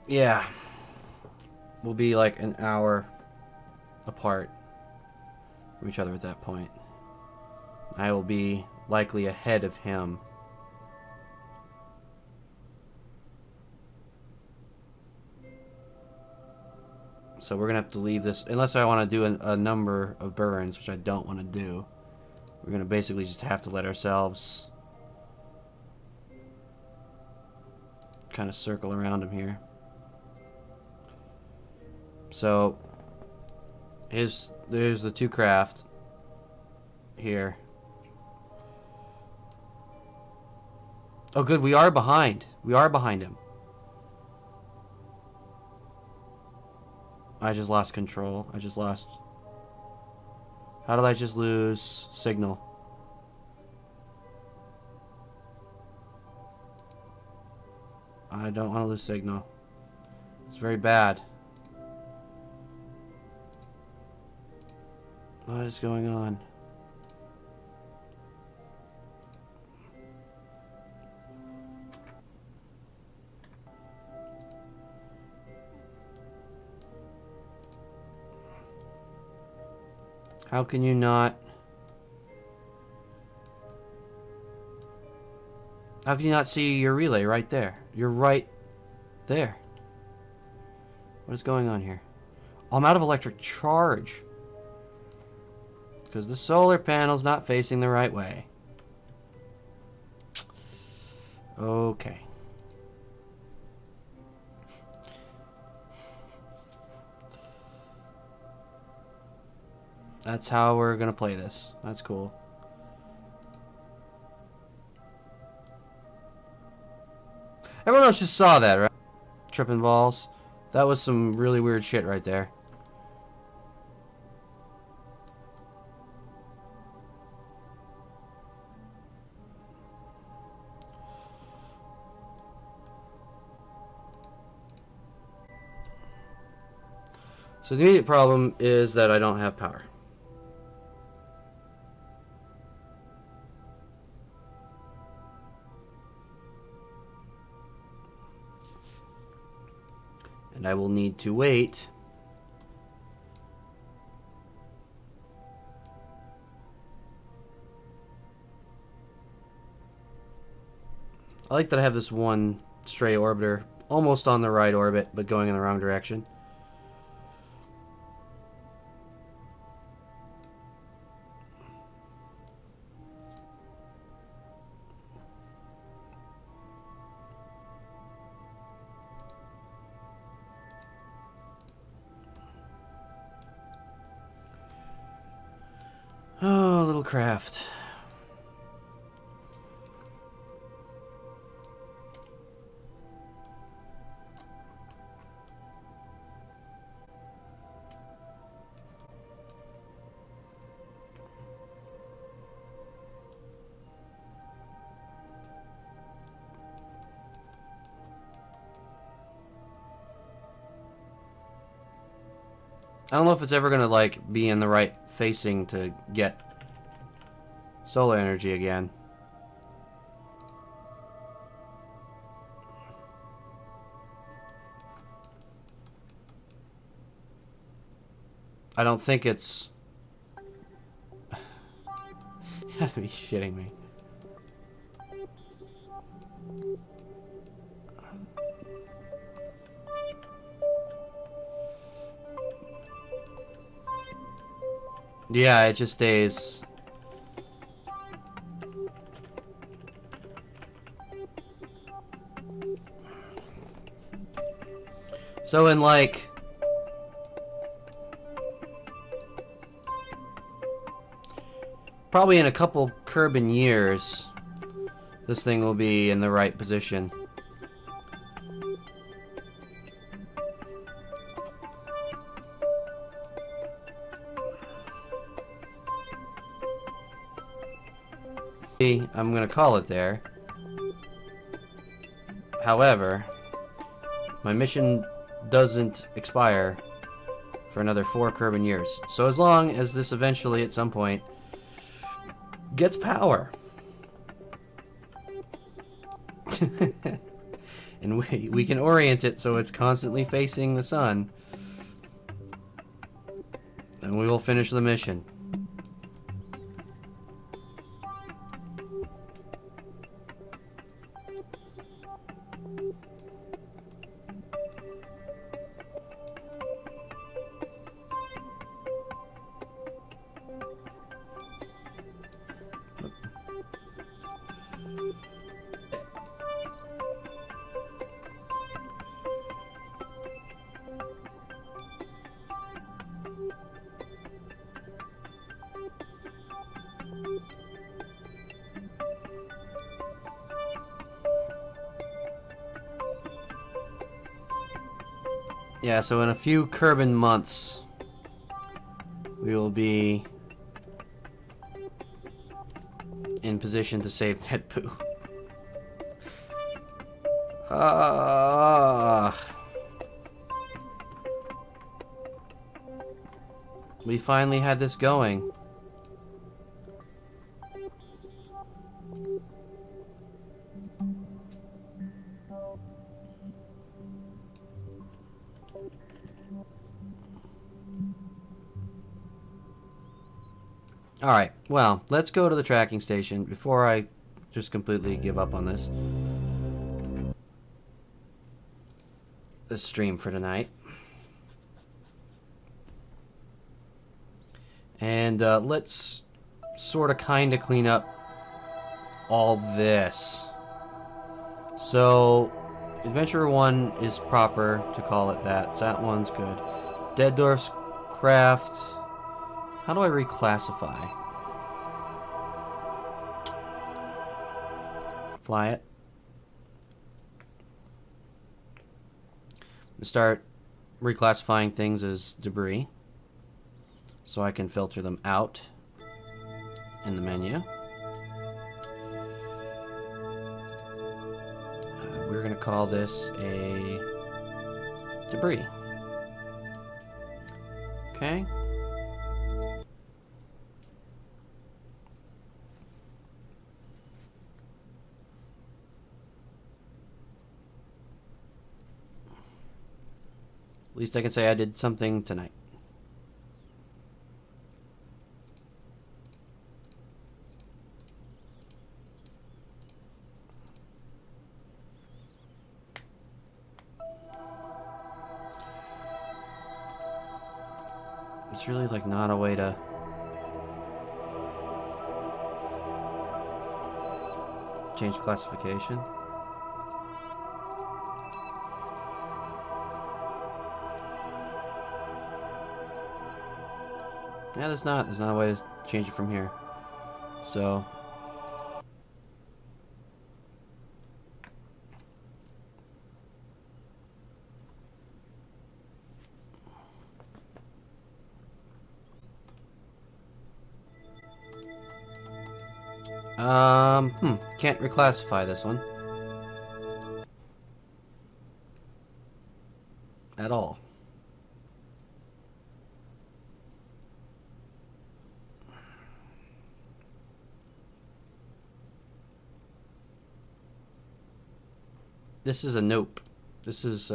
Yeah. We'll be like an hour apart from each other at that point. I will be likely ahead of him. So we're gonna have to leave this, unless I want to do a number of burns, which I don't want to do. We're gonna basically just have to let ourselves kind of circle around him here. So there's the two craft here. Oh good, we are behind. We are behind him. I just lost control. I just lost... How did I just lose signal? I don't want to lose signal. It's very bad. What is going on? How can you not... How can you not see your relay right there? You're right there. What is going on here? Oh, I'm out of electric charge. Because the solar panel's not facing the right way. Okay. That's how we're gonna play this. That's cool. Everyone else just saw that, right? Tripping balls. That was some really weird shit right there. So the immediate problem is that I don't have power. And I will need to wait I like that I have this one stray orbiter almost on the right orbit, but going in the wrong direction. little craft. I don't know if it's ever gonna, like, be in the right facing to get solar energy again. I don't think it's... You gotta be shitting me. Yeah, it just stays. So in like probably in a couple Kerbin years, this thing will be in the right position. I'm gonna call it there. However, my mission doesn't expire for another 4 Kerbin years. So as long as this eventually, at some point, gets power. And we can orient it so it's constantly facing the sun. And we will finish the mission. Yeah, so in a few Kerbin months, we will be in position to save Deadpoo. We finally had this going. Alright, well, let's go to the tracking station before I just completely give up on this stream for tonight. And let's sort of kind of clean up all this. So, Adventurer 1 is proper to call it that. So that one's good. Deaddorf's Craft... How do I reclassify? Fly it. Start reclassifying things as debris, so I can filter them out in the menu. We're going to call this a debris. Okay. At least I can say I did something tonight. It's really like not a way to change classification. Yeah, there's not a way to change it from here. So can't reclassify this one at all. This is a nope. This is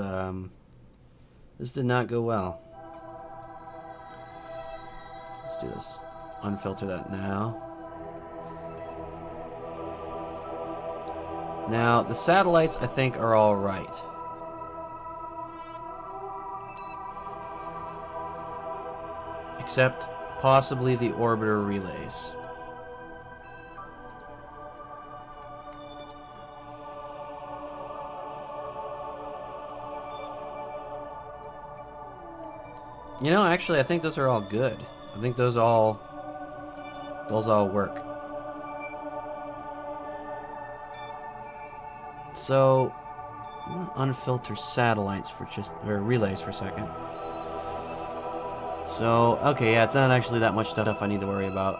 this did not go well. Let's do this. Unfilter that now. Now, the satellites, I think, are all right. Except, possibly the orbiter relays. You know, actually, I think those are all good. I think those all work. So, I'm gonna unfilter satellites for or relays for a second. So, okay, yeah, it's not actually that much stuff I need to worry about.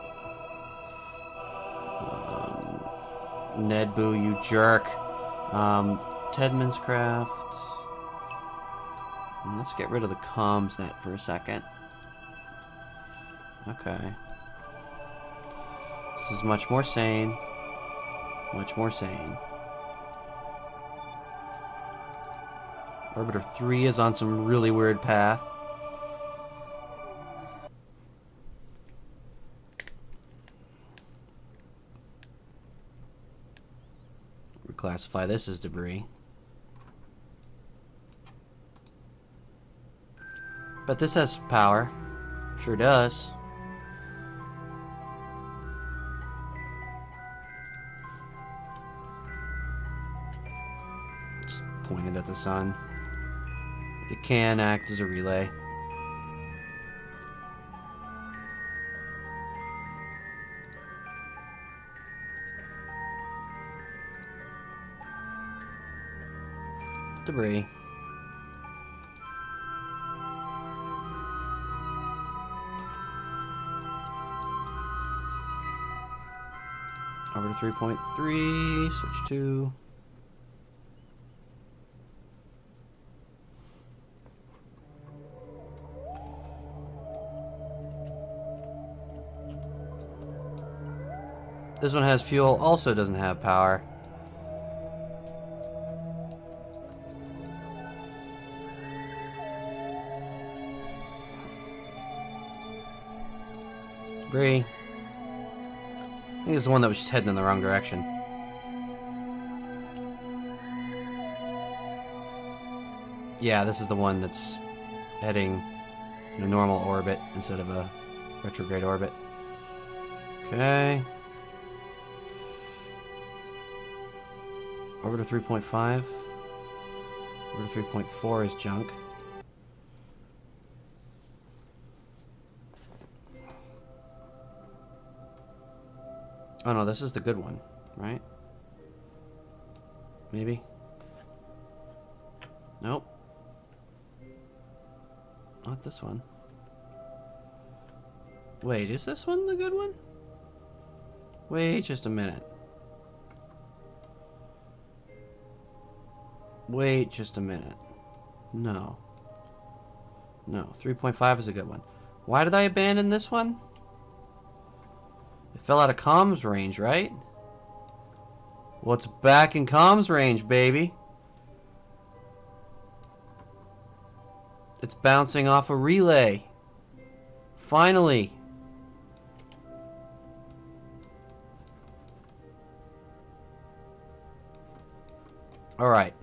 Ned Boo, you jerk. Tedman's Craft. Let's get rid of the comms net for a second. Okay. This is much more sane. Much more sane. Orbiter 3 is on some really weird path. Reclassify this as debris. But this has power. Sure does. It's pointed at the sun. It can act as a relay. Debris. Over to 3.3, switch to. This one has fuel, also doesn't have power. Debris. I think it's the one that was just heading in the wrong direction. Yeah, this is the one that's heading in a normal orbit instead of a retrograde orbit. Okay. Orbiter 3.5. Orbiter 3.4 is junk. Oh no, this is the good one, right? Maybe? Nope. Not this one. Wait, is this one the good one? Wait just a minute. Wait just a minute. No. No, 3.5 is a good one. Why did I abandon this one? It fell out of comms range, right? Well, it's back in comms range, baby. It's bouncing off a relay. Finally. Alright.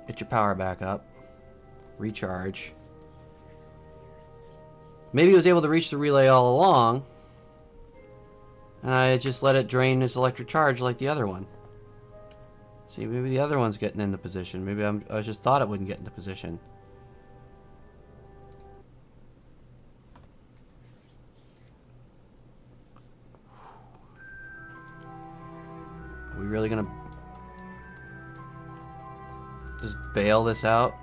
Get your power back up. Recharge. Maybe he was able to reach the relay all along, and I just let it drain its electric charge like the other one. See, maybe the other one's getting into position. Maybe I just thought it wouldn't get into position. really gonna just bail this out?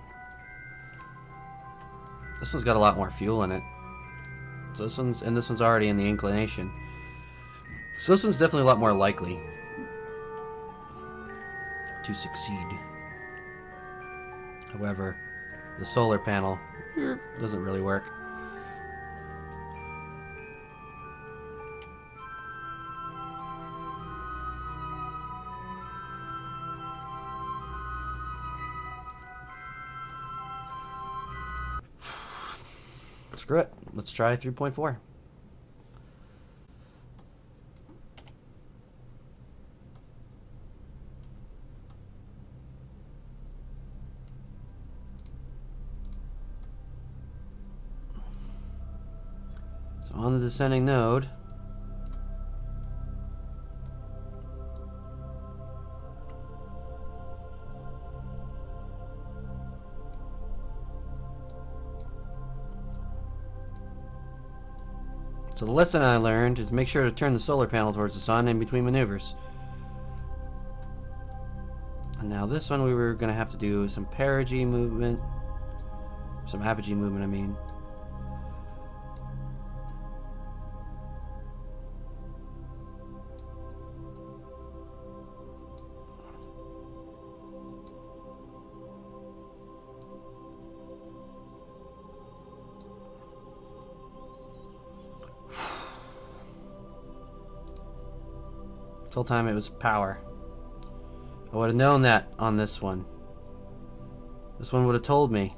This one's got a lot more fuel in it. So this one's already in the inclination. So this one's definitely a lot more likely to succeed. However, the solar panel doesn't really work. Screw it. Let's try 3.4. So on the descending node, so the lesson I learned is make sure to turn the solar panel towards the sun in between maneuvers. And now this one we were going to have to do some perigee movement. Some apogee movement, I mean. This whole time it was power. I would have known that on this one. This one would have told me.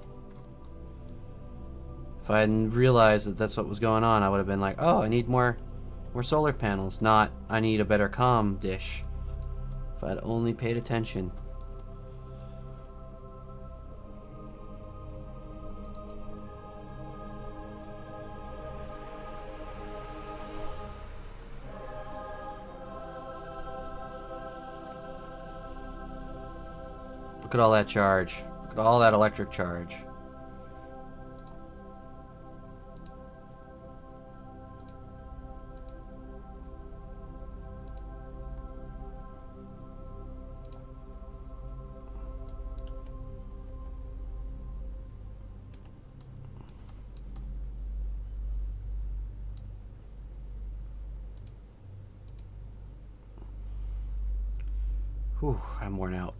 If I hadn't realized that that's what was going on, I would have been like, oh, I need more solar panels, not I need a better comm dish. If I'd only paid attention. Look at all that charge. Look at all that electric charge. Whew, I'm worn out.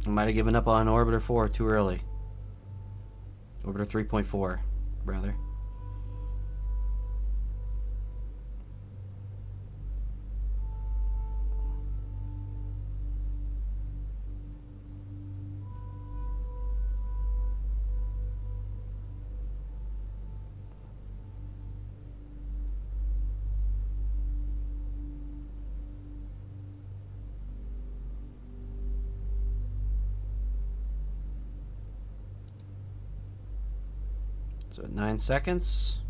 I might have given up on Orbiter 4 too early. Orbiter 3.4, rather. So at 9 seconds,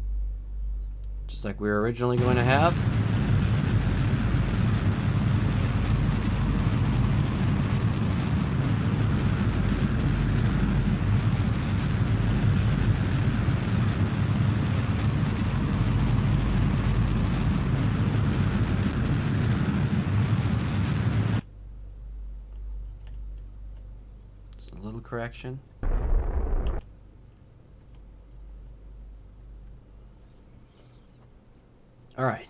just like we were originally going to have. Just a little correction. All right.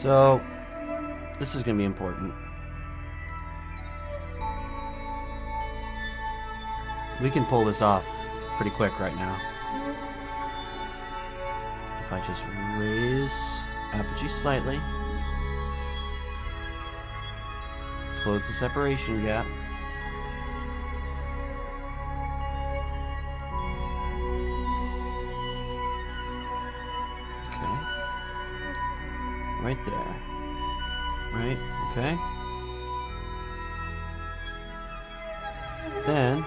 So, this is going to be important. We can pull this off pretty quick right now. If I just raise apogee slightly. Close the separation gap. Okay. Right there. Right, okay. Then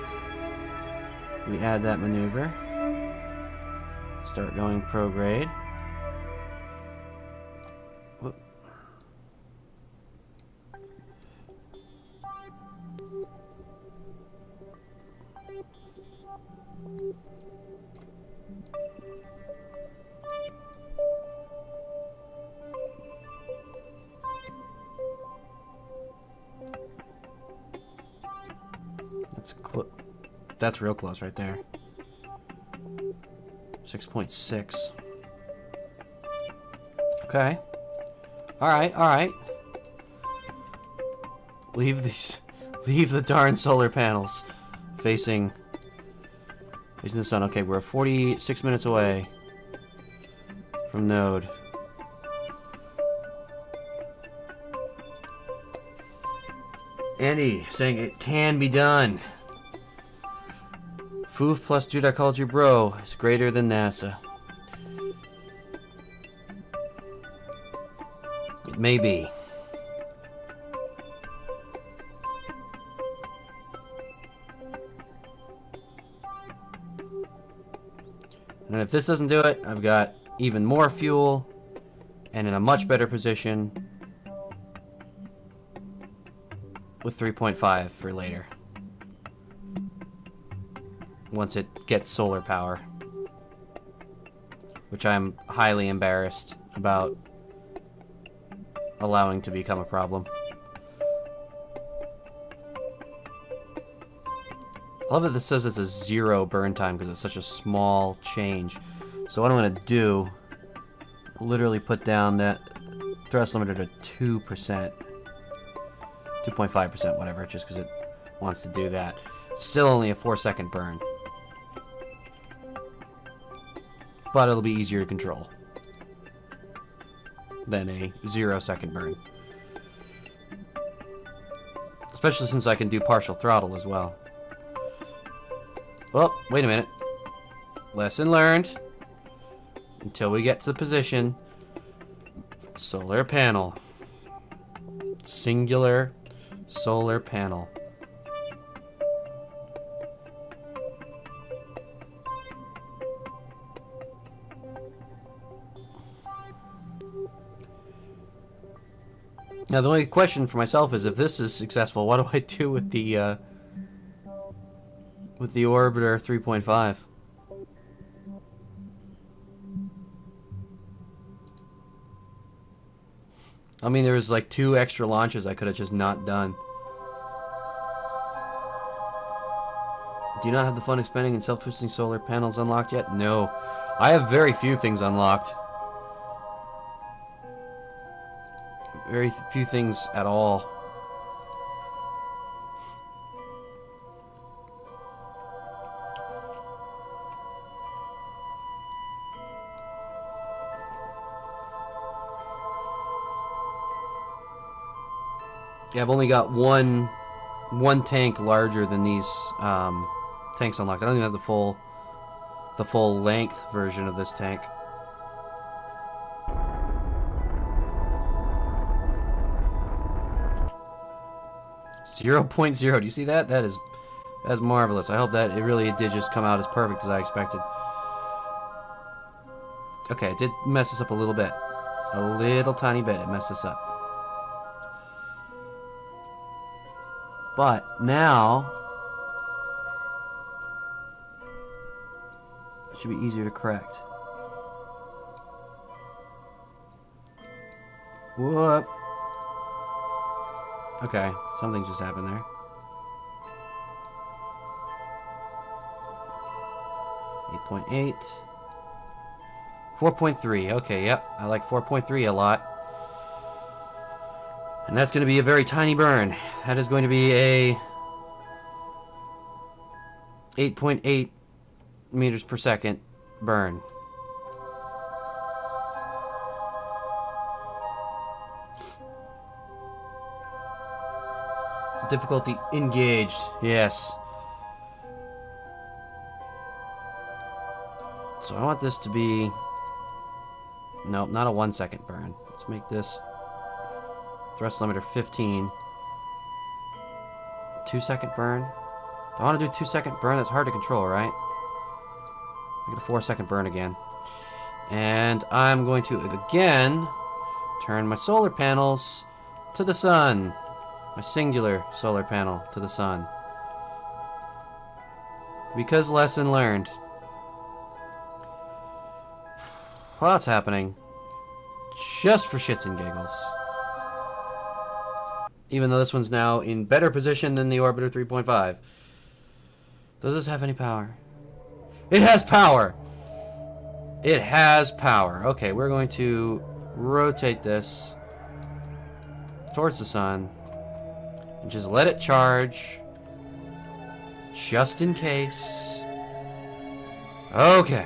we add that maneuver. Start going prograde. Whoop. That's real close right there. 6.6. Okay. Alright. Leave the darn solar panels facing the sun. Okay, we're 46 minutes away from node. Andy saying it can be done. Foof plus dude I called you bro is greater than NASA. It may be. And if this doesn't do it, I've got even more fuel and in a much better position with 3.5 for later. Once it gets solar power, which I'm highly embarrassed about allowing to become a problem. I love that this says it's a 0 burn time because it's such a small change. So what I'm going to do, literally put down that thrust limiter to 2%, 2.5%, whatever, just because it wants to do that. It's still only a 4-second burn. But it'll be easier to control than a 0-second burn. Especially since I can do partial throttle as well. Oh, wait a minute. Lesson learned. Until we get to the position. Solar panel. Singular solar panel. Now the only question for myself is if this is successful, what do I do with the orbiter 3.5? I mean, there was like 2 extra launches I could have just not done. Do you not have the fun expanding and self-twisting solar panels unlocked yet? No. I have very few things unlocked. Very few things at all. Yeah, I've only got one tank larger than these tanks unlocked. I don't even have the full length version of this tank. 0.0. Do you see that? That is marvelous. I hope that it really did just come out as perfect as I expected. Okay, it did mess us up a little bit. A little tiny bit it messed us up. But now it should be easier to correct. Whoop. Okay, something just happened there. 8.8. 4.3. Okay, yep. I like 4.3 a lot. And that's going to be a very tiny burn. That is going to be a 8.8 meters per second burn. Difficulty engaged. Yes. So I want this to be... Nope, not a 1 second burn. Let's make this thrust limiter 15. 2 second burn. Do I want to do 2 second burn? That's hard to control, right? Make it a 4 second burn again. And I'm going to, again, turn my solar panels to the sun. My singular solar panel to the sun. Because lesson learned. Well, that's happening just for shits and giggles. Even though this one's now in better position than the Orbiter 3.5. Does this have any power? It has power! It has power. Okay, we're going to rotate this towards the sun. And just let it charge. Just in case. Okay.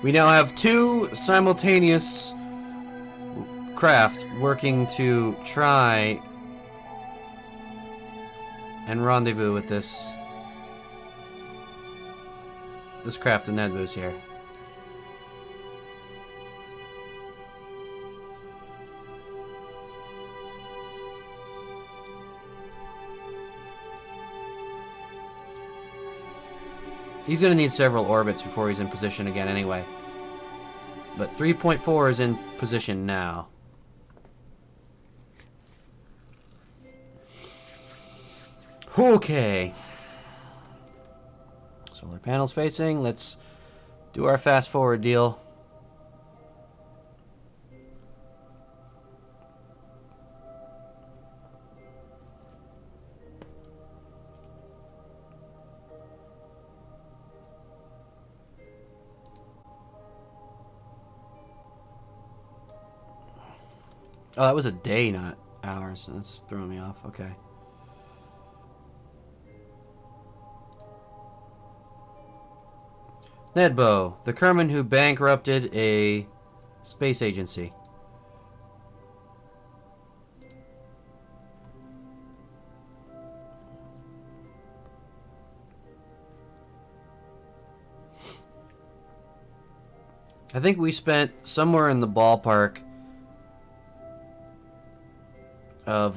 We now have 2 simultaneous craft working to try and rendezvous with this craft in Nedboo's here. He's going to need several orbits before he's in position again anyway. But 3.4 is in position now. Okay. Solar panels facing. Let's do our fast forward deal. Oh, that was a day, not hours. That's throwing me off. Okay. Nedbo, the Kerman who bankrupted a space agency. I think we spent somewhere in the ballpark of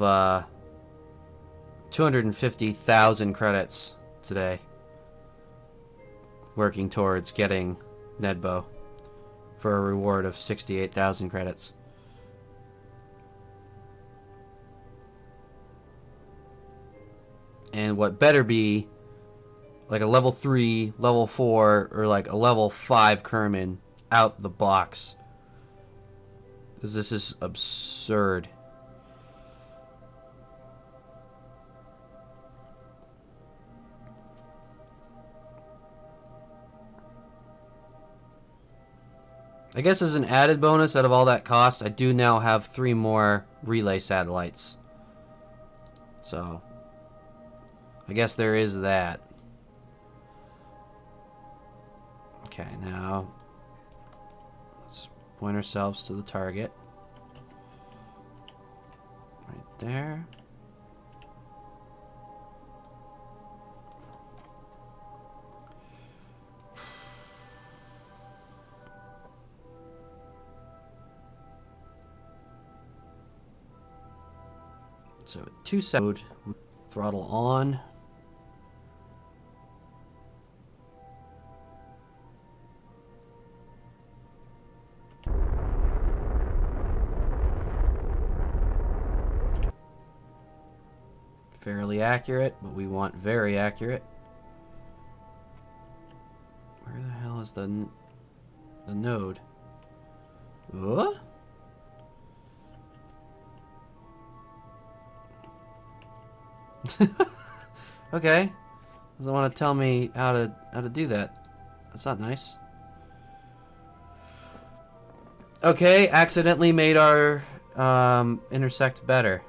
250,000 credits today working towards getting Nedbo for a reward of 68,000 credits. And what better be like a level 3, level 4, or like a level 5 Kerman out the box. Because this is absurd. I guess as an added bonus out of all that cost, I do now have 3 more relay satellites. So, I guess there is that. Okay, now let's point ourselves to the target. Right there. So 2 seconds, throttle on. Fairly accurate, but we want very accurate. Where the hell is the node? What? Okay. Doesn't want to tell me how to do that. That's not nice. Okay, accidentally made our intersect better.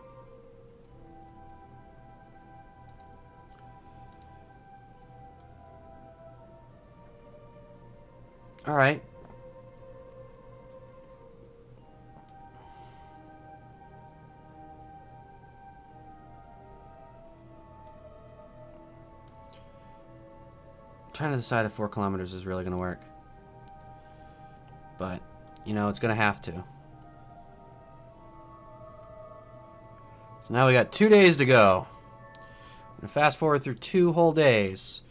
All right. Trying to decide if 4 kilometers is really going to work. But, you know, it's going to have to. So now we got 2 days to go. I'm going to fast forward through 2 whole days.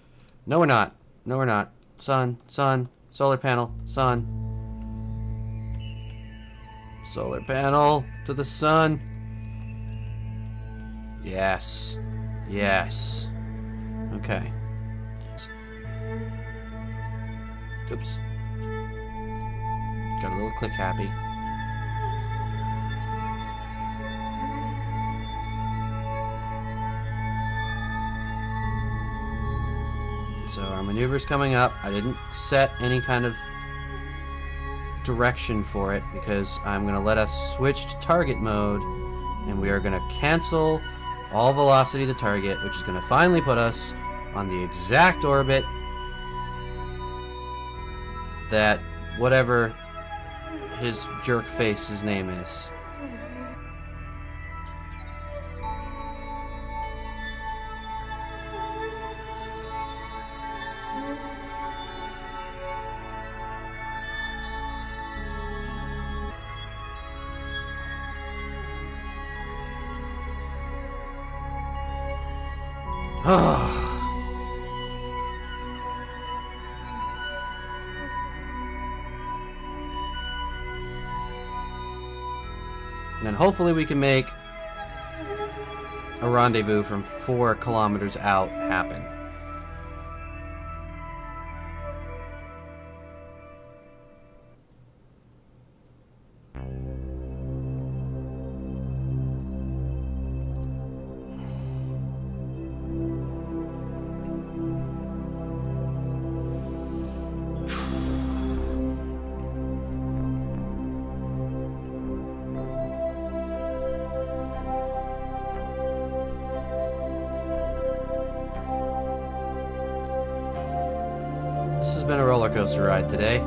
No, we're not. No, we're not. Sun, sun, solar panel, sun. Solar panel to the sun. Yes. Yes. Okay. Oops. Got a little click happy. So our maneuver's coming up. I didn't set any kind of direction for it because I'm going to let us switch to target mode, and we are going to cancel all velocity to target, which is going to finally put us on the exact orbit that whatever his jerk face's name is. And then hopefully we can make a rendezvous from 4 kilometers out happen. This has been a roller coaster ride today.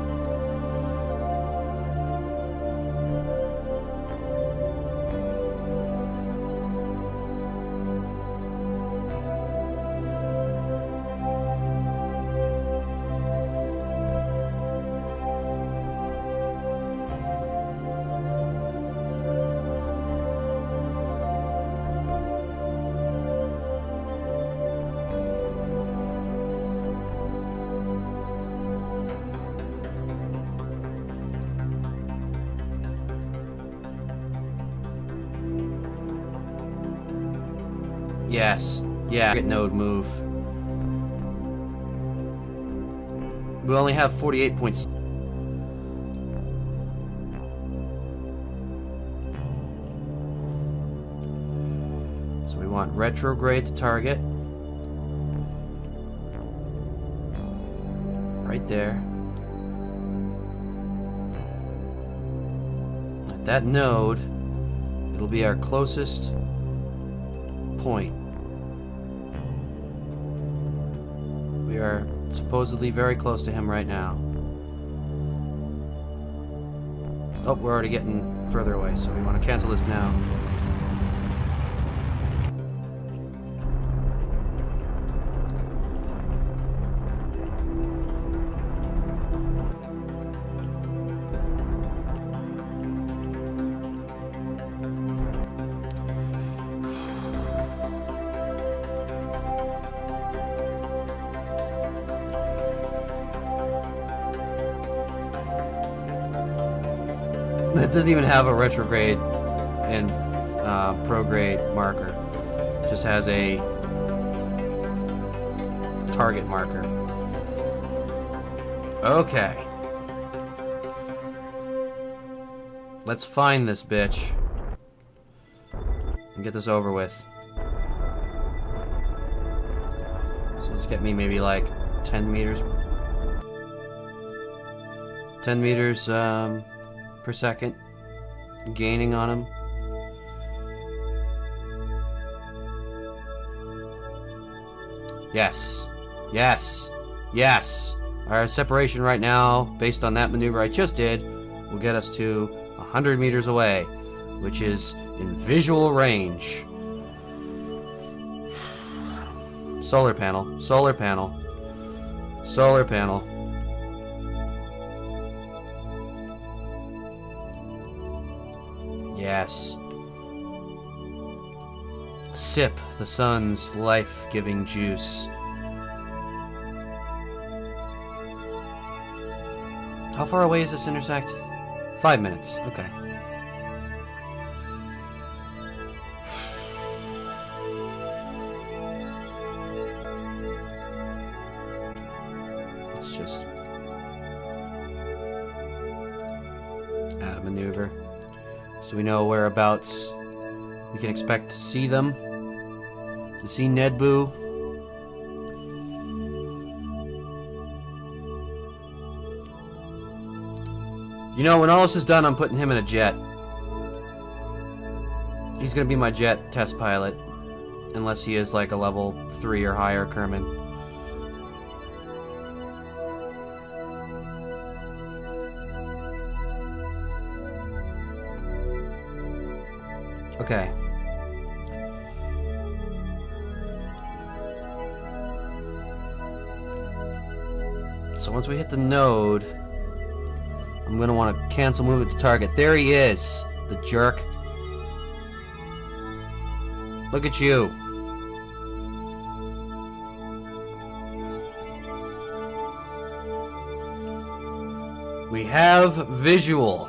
Yes. Yeah. Target node move. We only have 48 points. So we want retrograde to target. Right there. At that node, it'll be our closest point. We are supposedly very close to him right now. Oh, we're already getting further away, so we want to cancel this now. It doesn't even have a retrograde and prograde marker. It just has a target marker. Okay. Let's find this bitch and get this over with. So let's get me maybe like 10 meters. 10 meters per per second gaining on him. Yes. Yes. Yes. Our separation right now, based on that maneuver I just did, will get us to 100 meters away, which is in visual range. Solar panel. Solar panel. Solar panel. Yes. Sip the sun's life-giving juice. How far away is this intersect? 5 minutes. Okay. Let's just add a maneuver so we know whereabouts we can expect to see them. To see Ned Boo. You know, when all this is done, I'm putting him in a jet. He's gonna be my jet test pilot. Unless he is like a level 3 or higher Kerman. Okay. So once we hit the node, I'm going to want to cancel move it to target. There he is, the jerk. Look at you. We have visual.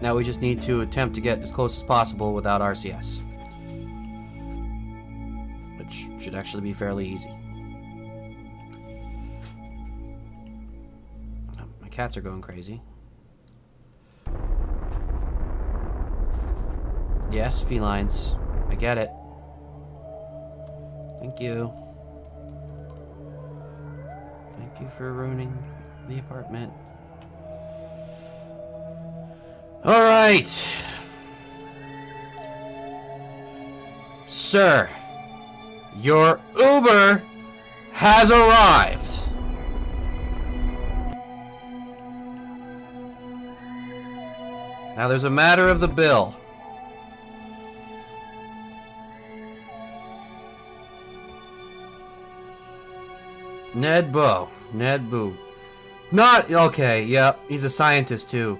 Now we just need to attempt to get as close as possible without RCS. Which should actually be fairly easy. Oh, my cats are going crazy. Yes, felines. I get it. Thank you. Thank you for ruining the apartment. All right. Sir, your Uber has arrived. Now there's a matter of the bill. Ned Boo. Ned Boo. Not okay, yep, he's a scientist too.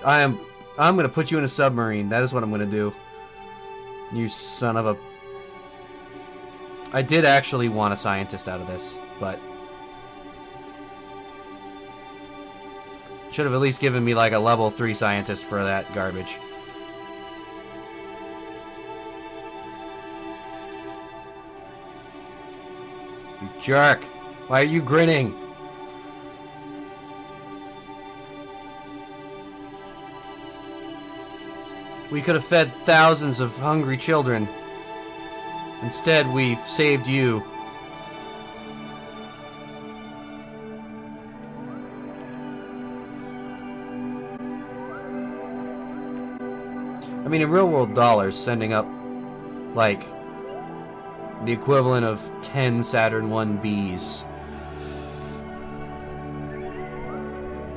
I'm gonna put you in a submarine. That is what I'm gonna do. You son of a... I did actually want a scientist out of this, but... should have at least given me like a level 3 scientist for that garbage. You jerk! Why are you grinning? We could have fed thousands of hungry children. Instead, we saved you. I mean, in real-world dollars, sending up, like, the equivalent of 10 Saturn 1Bs.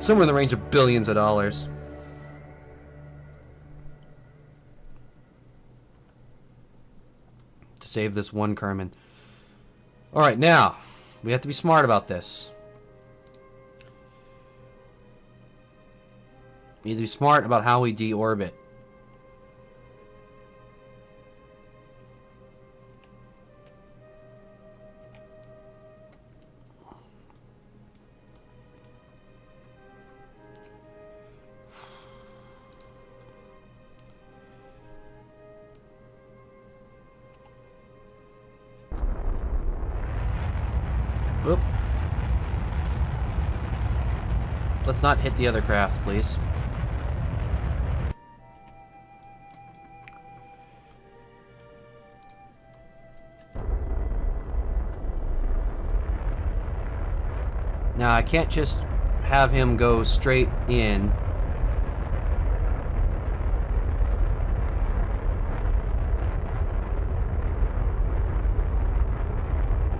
Somewhere in the range of billions of dollars. Save this one Kerman. Alright, now, we have to be smart about this. We need to be smart about how we deorbit. Oop. let's not hit the other craft, please. Now, I can't just have him go straight in.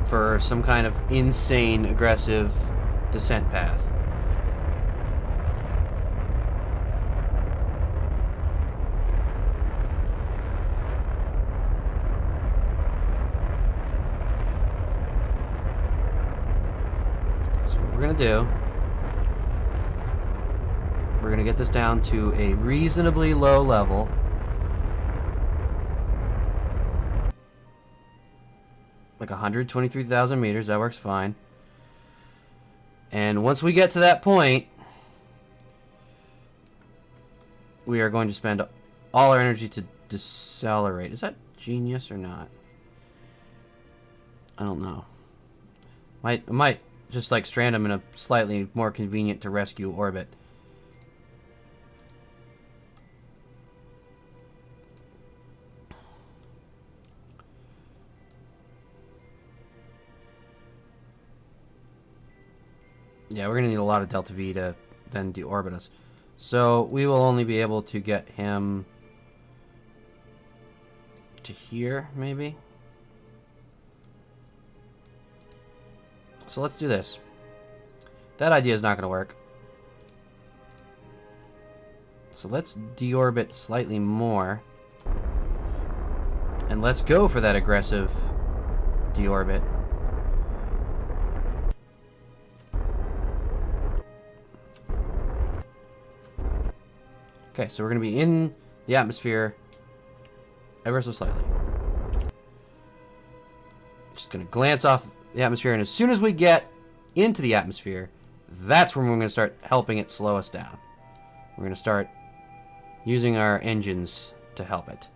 For some kind of insane, aggressive descent path. Do. We're gonna get this down to a reasonably low level. Like 123,000 meters, that works fine. And once we get to that point, we are going to spend all our energy to decelerate. Is that genius or not? I don't know. Might just like strand them in a slightly more convenient to rescue orbit. Yeah, we're gonna need a lot of delta V to then deorbit us. So we will only be able to get him to here, maybe? So let's do this. That idea is not going to work. So let's deorbit slightly more. And let's go for that aggressive deorbit. Okay, so we're going to be in the atmosphere ever so slightly. Just going to glance off the atmosphere, and as soon as we get into the atmosphere, that's when we're going to start helping it slow us down. We're going to start using our engines to help it.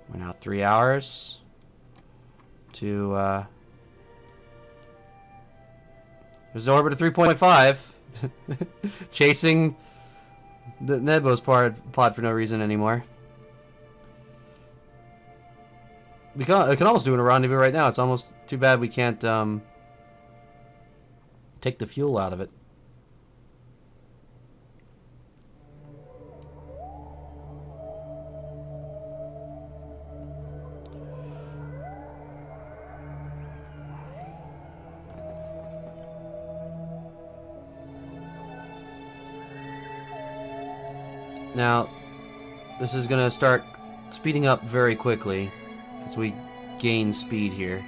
We're now 3 hours to there's no orbit of 3.5 chasing the Nedbo's pod for no reason anymore. I can almost do a rendezvous right now. It's almost too bad we can't take the fuel out of it. Now, this is going to start speeding up very quickly as we gain speed here.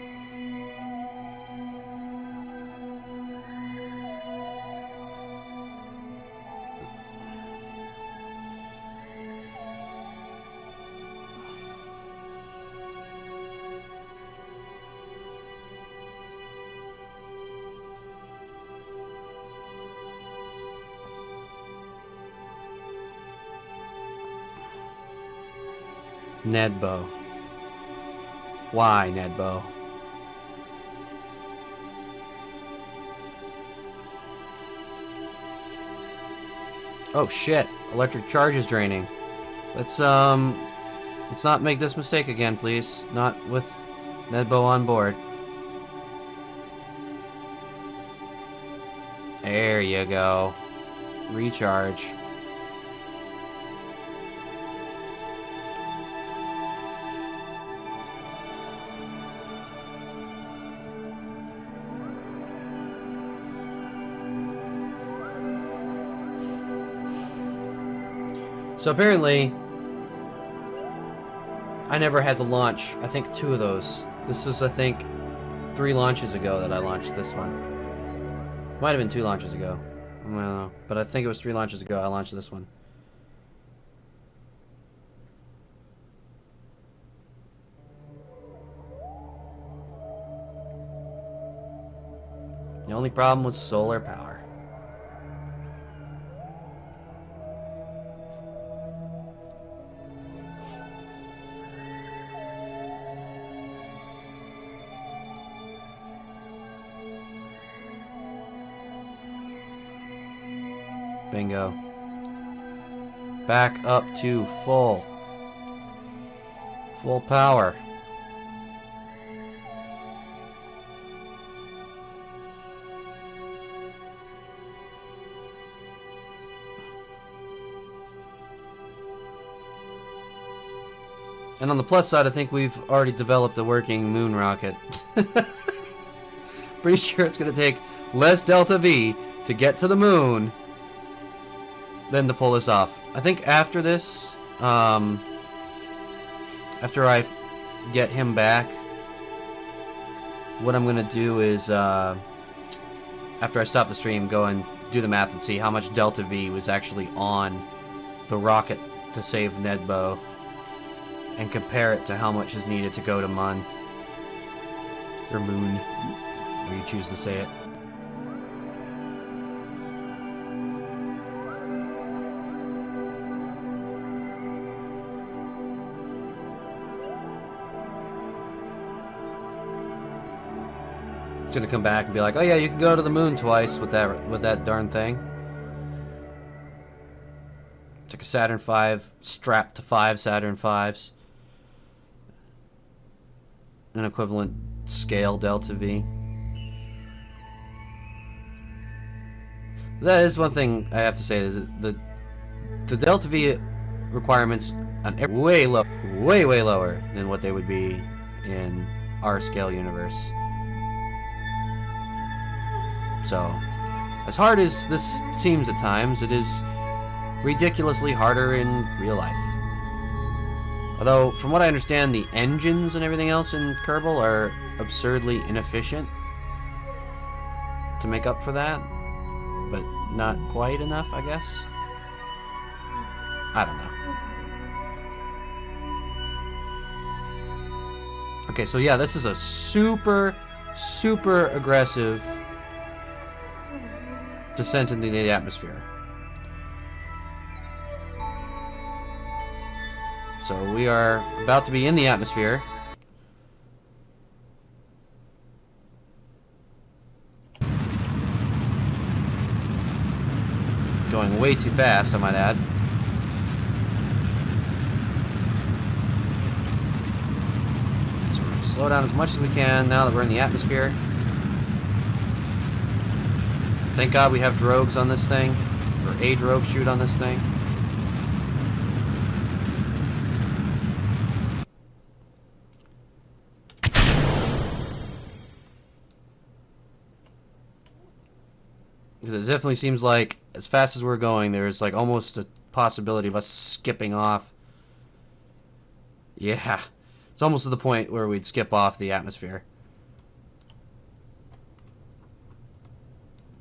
Nedbo. Why, Nedbo? Oh shit! Electric charge is draining. Let's not make this mistake again, please. Not with Nedbo on board. There you go. Recharge. So apparently, I never had to launch, I think, 2 of those. This was, I think, 3 launches ago that I launched this one. Might have been 2 launches ago. I don't know. But I think it was 3 launches ago I launched this one. The only problem was solar power. Bingo. Back up to full power. And on the plus side, I think we've already developed a working moon rocket. Pretty sure it's going to take less delta V to get to the moon than to pull this off. I think after this, after I get him back, what I'm going to do is, after I stop the stream, go and do the math and see how much delta V was actually on the rocket to save Nedbo, and compare it to how much is needed to go to Mun. Or Moon, where you choose to say it. It's gonna come back and be like, oh yeah, you can go to the moon twice with that darn thing. It's like a Saturn V strapped to 5 Saturn Vs. An equivalent scale delta V. That is one thing I have to say, is that the delta V requirements on way lower than what they would be in our scale universe. So, as hard as this seems at times, it is ridiculously harder in real life. Although, from what I understand, the engines and everything else in Kerbal are absurdly inefficient to make up for that, but not quite enough, I guess. I don't know. Okay, so yeah, this is a super aggressive descent into the atmosphere. So we are about to be in the atmosphere. Going way too fast, I might add. So we're going to slow down as much as we can now that we're in the atmosphere. Thank God we have drogues on this thing, or a drogue chute on this thing. Because it definitely seems like, as fast as we're going, there's like almost a possibility of us skipping off. Yeah, it's almost to the point where we'd skip off the atmosphere.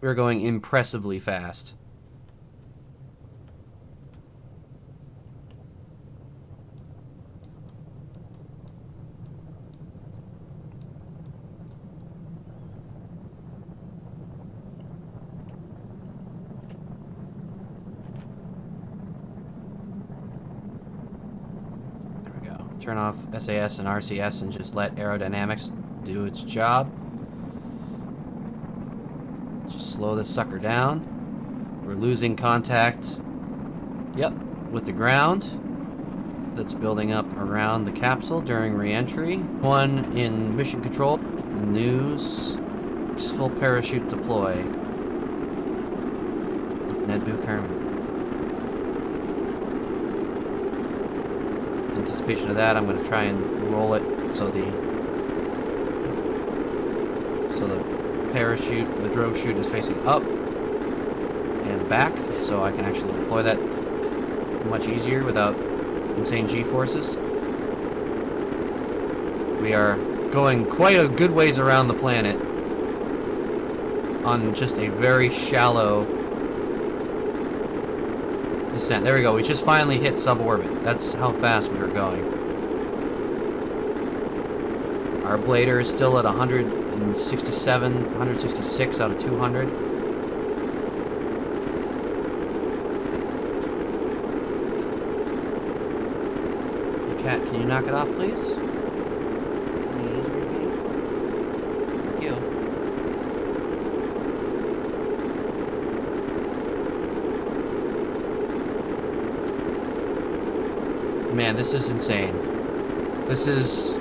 We're going impressively fast. Turn off SAS and RCS and just let aerodynamics do its job. Just slow this sucker down. We're losing contact, yep, with the ground that's building up around the capsule during re-entry. One in mission control. News. Full parachute deploy. Nedbu Kerman. Anticipation of that, I'm going to try and roll it so the parachute, the drogue chute, is facing up and back, so I can actually deploy that much easier without insane G-forces. We are going quite a good ways around the planet on just a very shallow descent. There we go. We just finally hit suborbit. That's how fast we were going. Our blader is still at 167, 166 out of 200. Hey, Cat, can you knock it off, please? Please, Ruby. Thank you. Man, this is insane. This is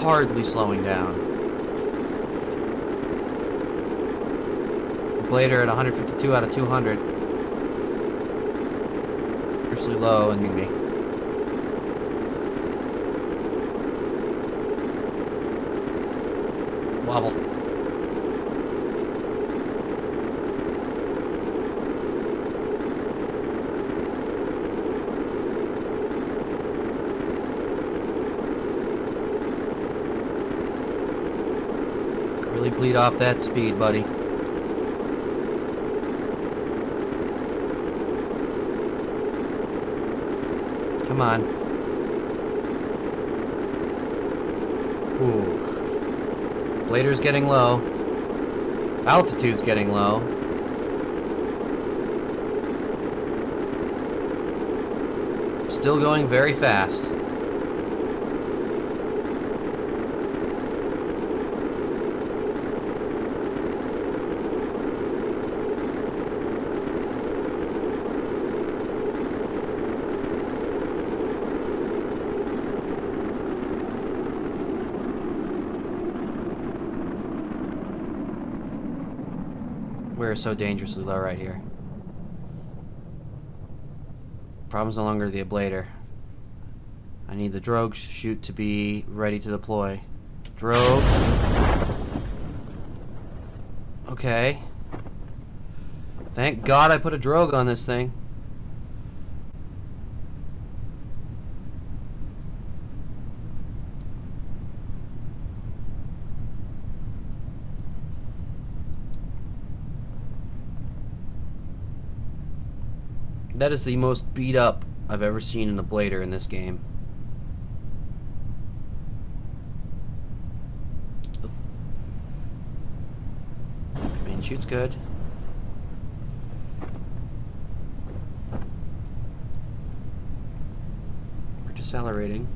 hardly slowing down. The Blader at 152 out of 200. Seriously low and me. Wobble. Really bleed off that speed, buddy. Come on. Ooh. Blader's getting low. Altitude's getting low. Still going very fast. We're so dangerously low right here. Problem's no longer the ablator. I need the drogue chute to be ready to deploy. Drogue. Okay. Thank God I put a drogue on this thing. That is the most beat up I've ever seen in a blader in this game. Main chute's good. We're decelerating.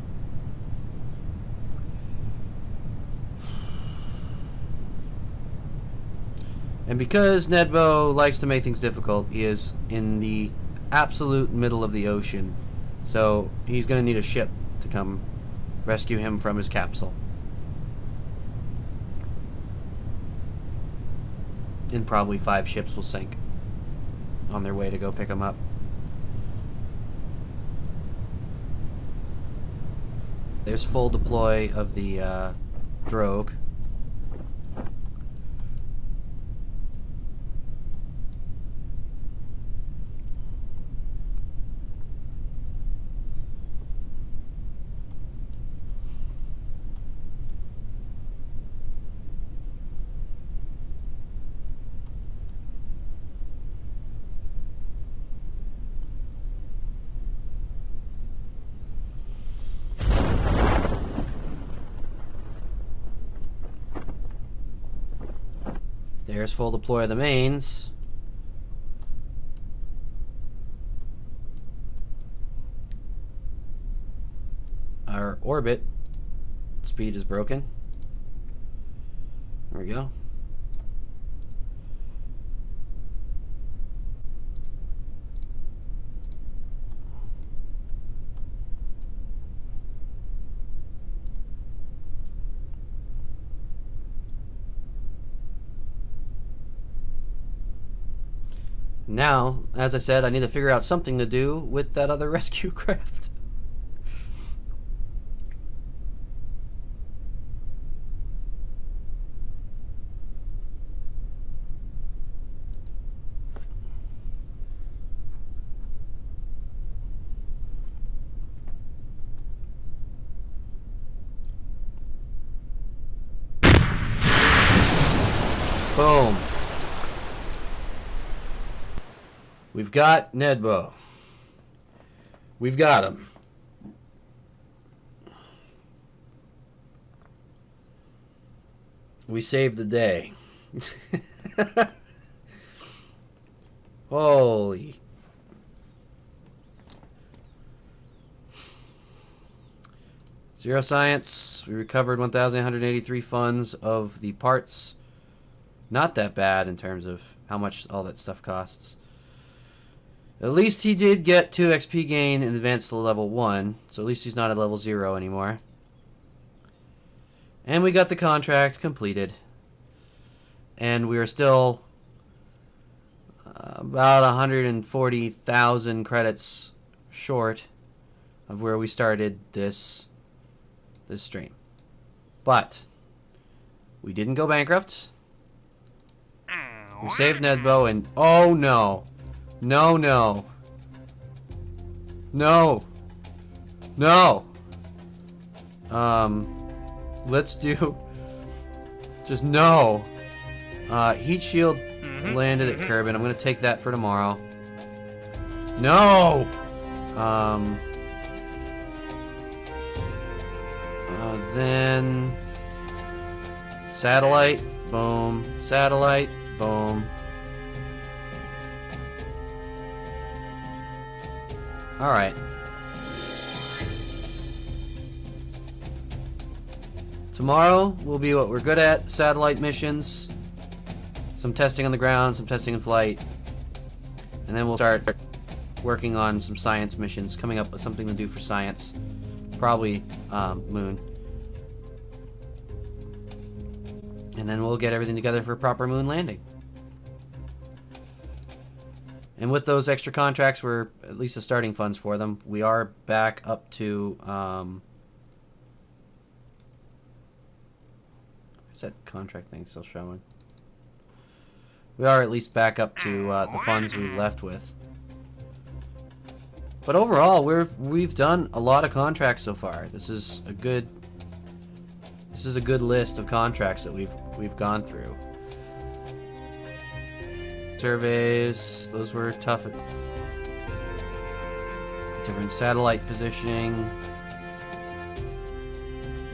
And because Nedbo likes to make things difficult, he is in the absolute middle of the ocean, so he's gonna need a ship to come rescue him from his capsule. And probably 5 ships will sink on their way to go pick him up. There's full deploy of the drogue. There's full deploy of the mains. Our orbit speed is broken. There we go. Now, as I said, I need to figure out something to do with that other rescue craft. Boom. We've got Nedbo. We've got him. We saved the day. Holy. Zero science. We recovered 1,183 funds of the parts. Not that bad in terms of how much all that stuff costs. At least he did get 2 XP gain and advance to level 1. So at least he's not at level 0 anymore. And we got the contract completed. And we are still about 140,000 credits short of where we started this stream. But we didn't go bankrupt. We saved Nedbo and oh no. No, no. No. No. Let's do just no. Heat shield landed at Kerbin. I'm gonna take that for tomorrow. No. Then satellite, boom. Satellite, boom. All right. Tomorrow will be what we're good at: satellite missions, some testing on the ground, some testing in flight, and then we'll start working on some science missions, coming up with something to do for science, probably moon. And then we'll get everything together for a proper moon landing. And with those extra contracts, we're at least the starting funds for them. We are back up to is that contract thing still showing? We are at least back up to the funds we left with. But overall, we've done a lot of contracts so far. This is a good list of contracts that we've gone through. Surveys, those were tough. Different satellite positioning,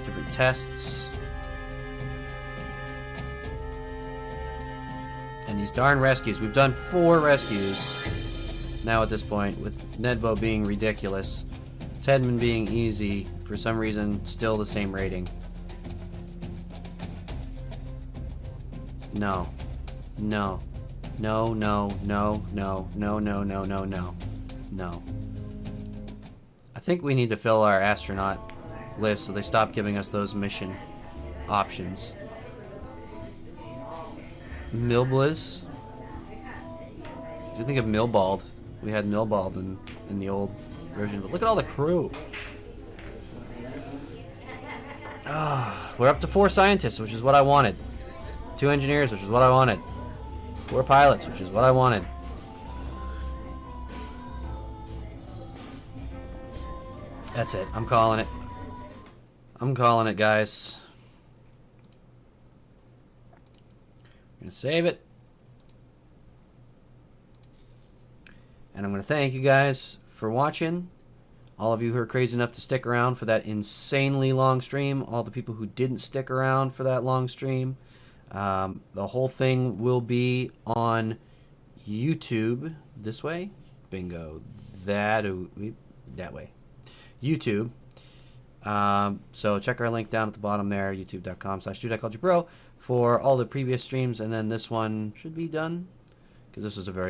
different tests, and these darn rescues. We've done 4 rescues now at this point, with Nedbo being ridiculous, Tedman being easy, for some reason still the same rating. No. No. No, no, no, no, no, no, no, no, no. No. I think we need to fill our astronaut list so they stop giving us those mission options. Milbliz. What do you think of Millbald? We had Millbald in the old version, but look at all the crew. We're up to 4 scientists, which is what I wanted. 2 engineers, which is what I wanted. 4 pilots, which is what I wanted. That's it. I'm calling it. I'm calling it, guys. I'm going to save it. And I'm going to thank you guys for watching. All of you who are crazy enough to stick around for that insanely long stream. All the people who didn't stick around for that long stream. The whole thing will be on YouTube. This way? Bingo. That way. YouTube. So check our link down at the bottom there, youtube.com/DudeICallYouBro, for all the previous streams, and then this one should be done, because this was a very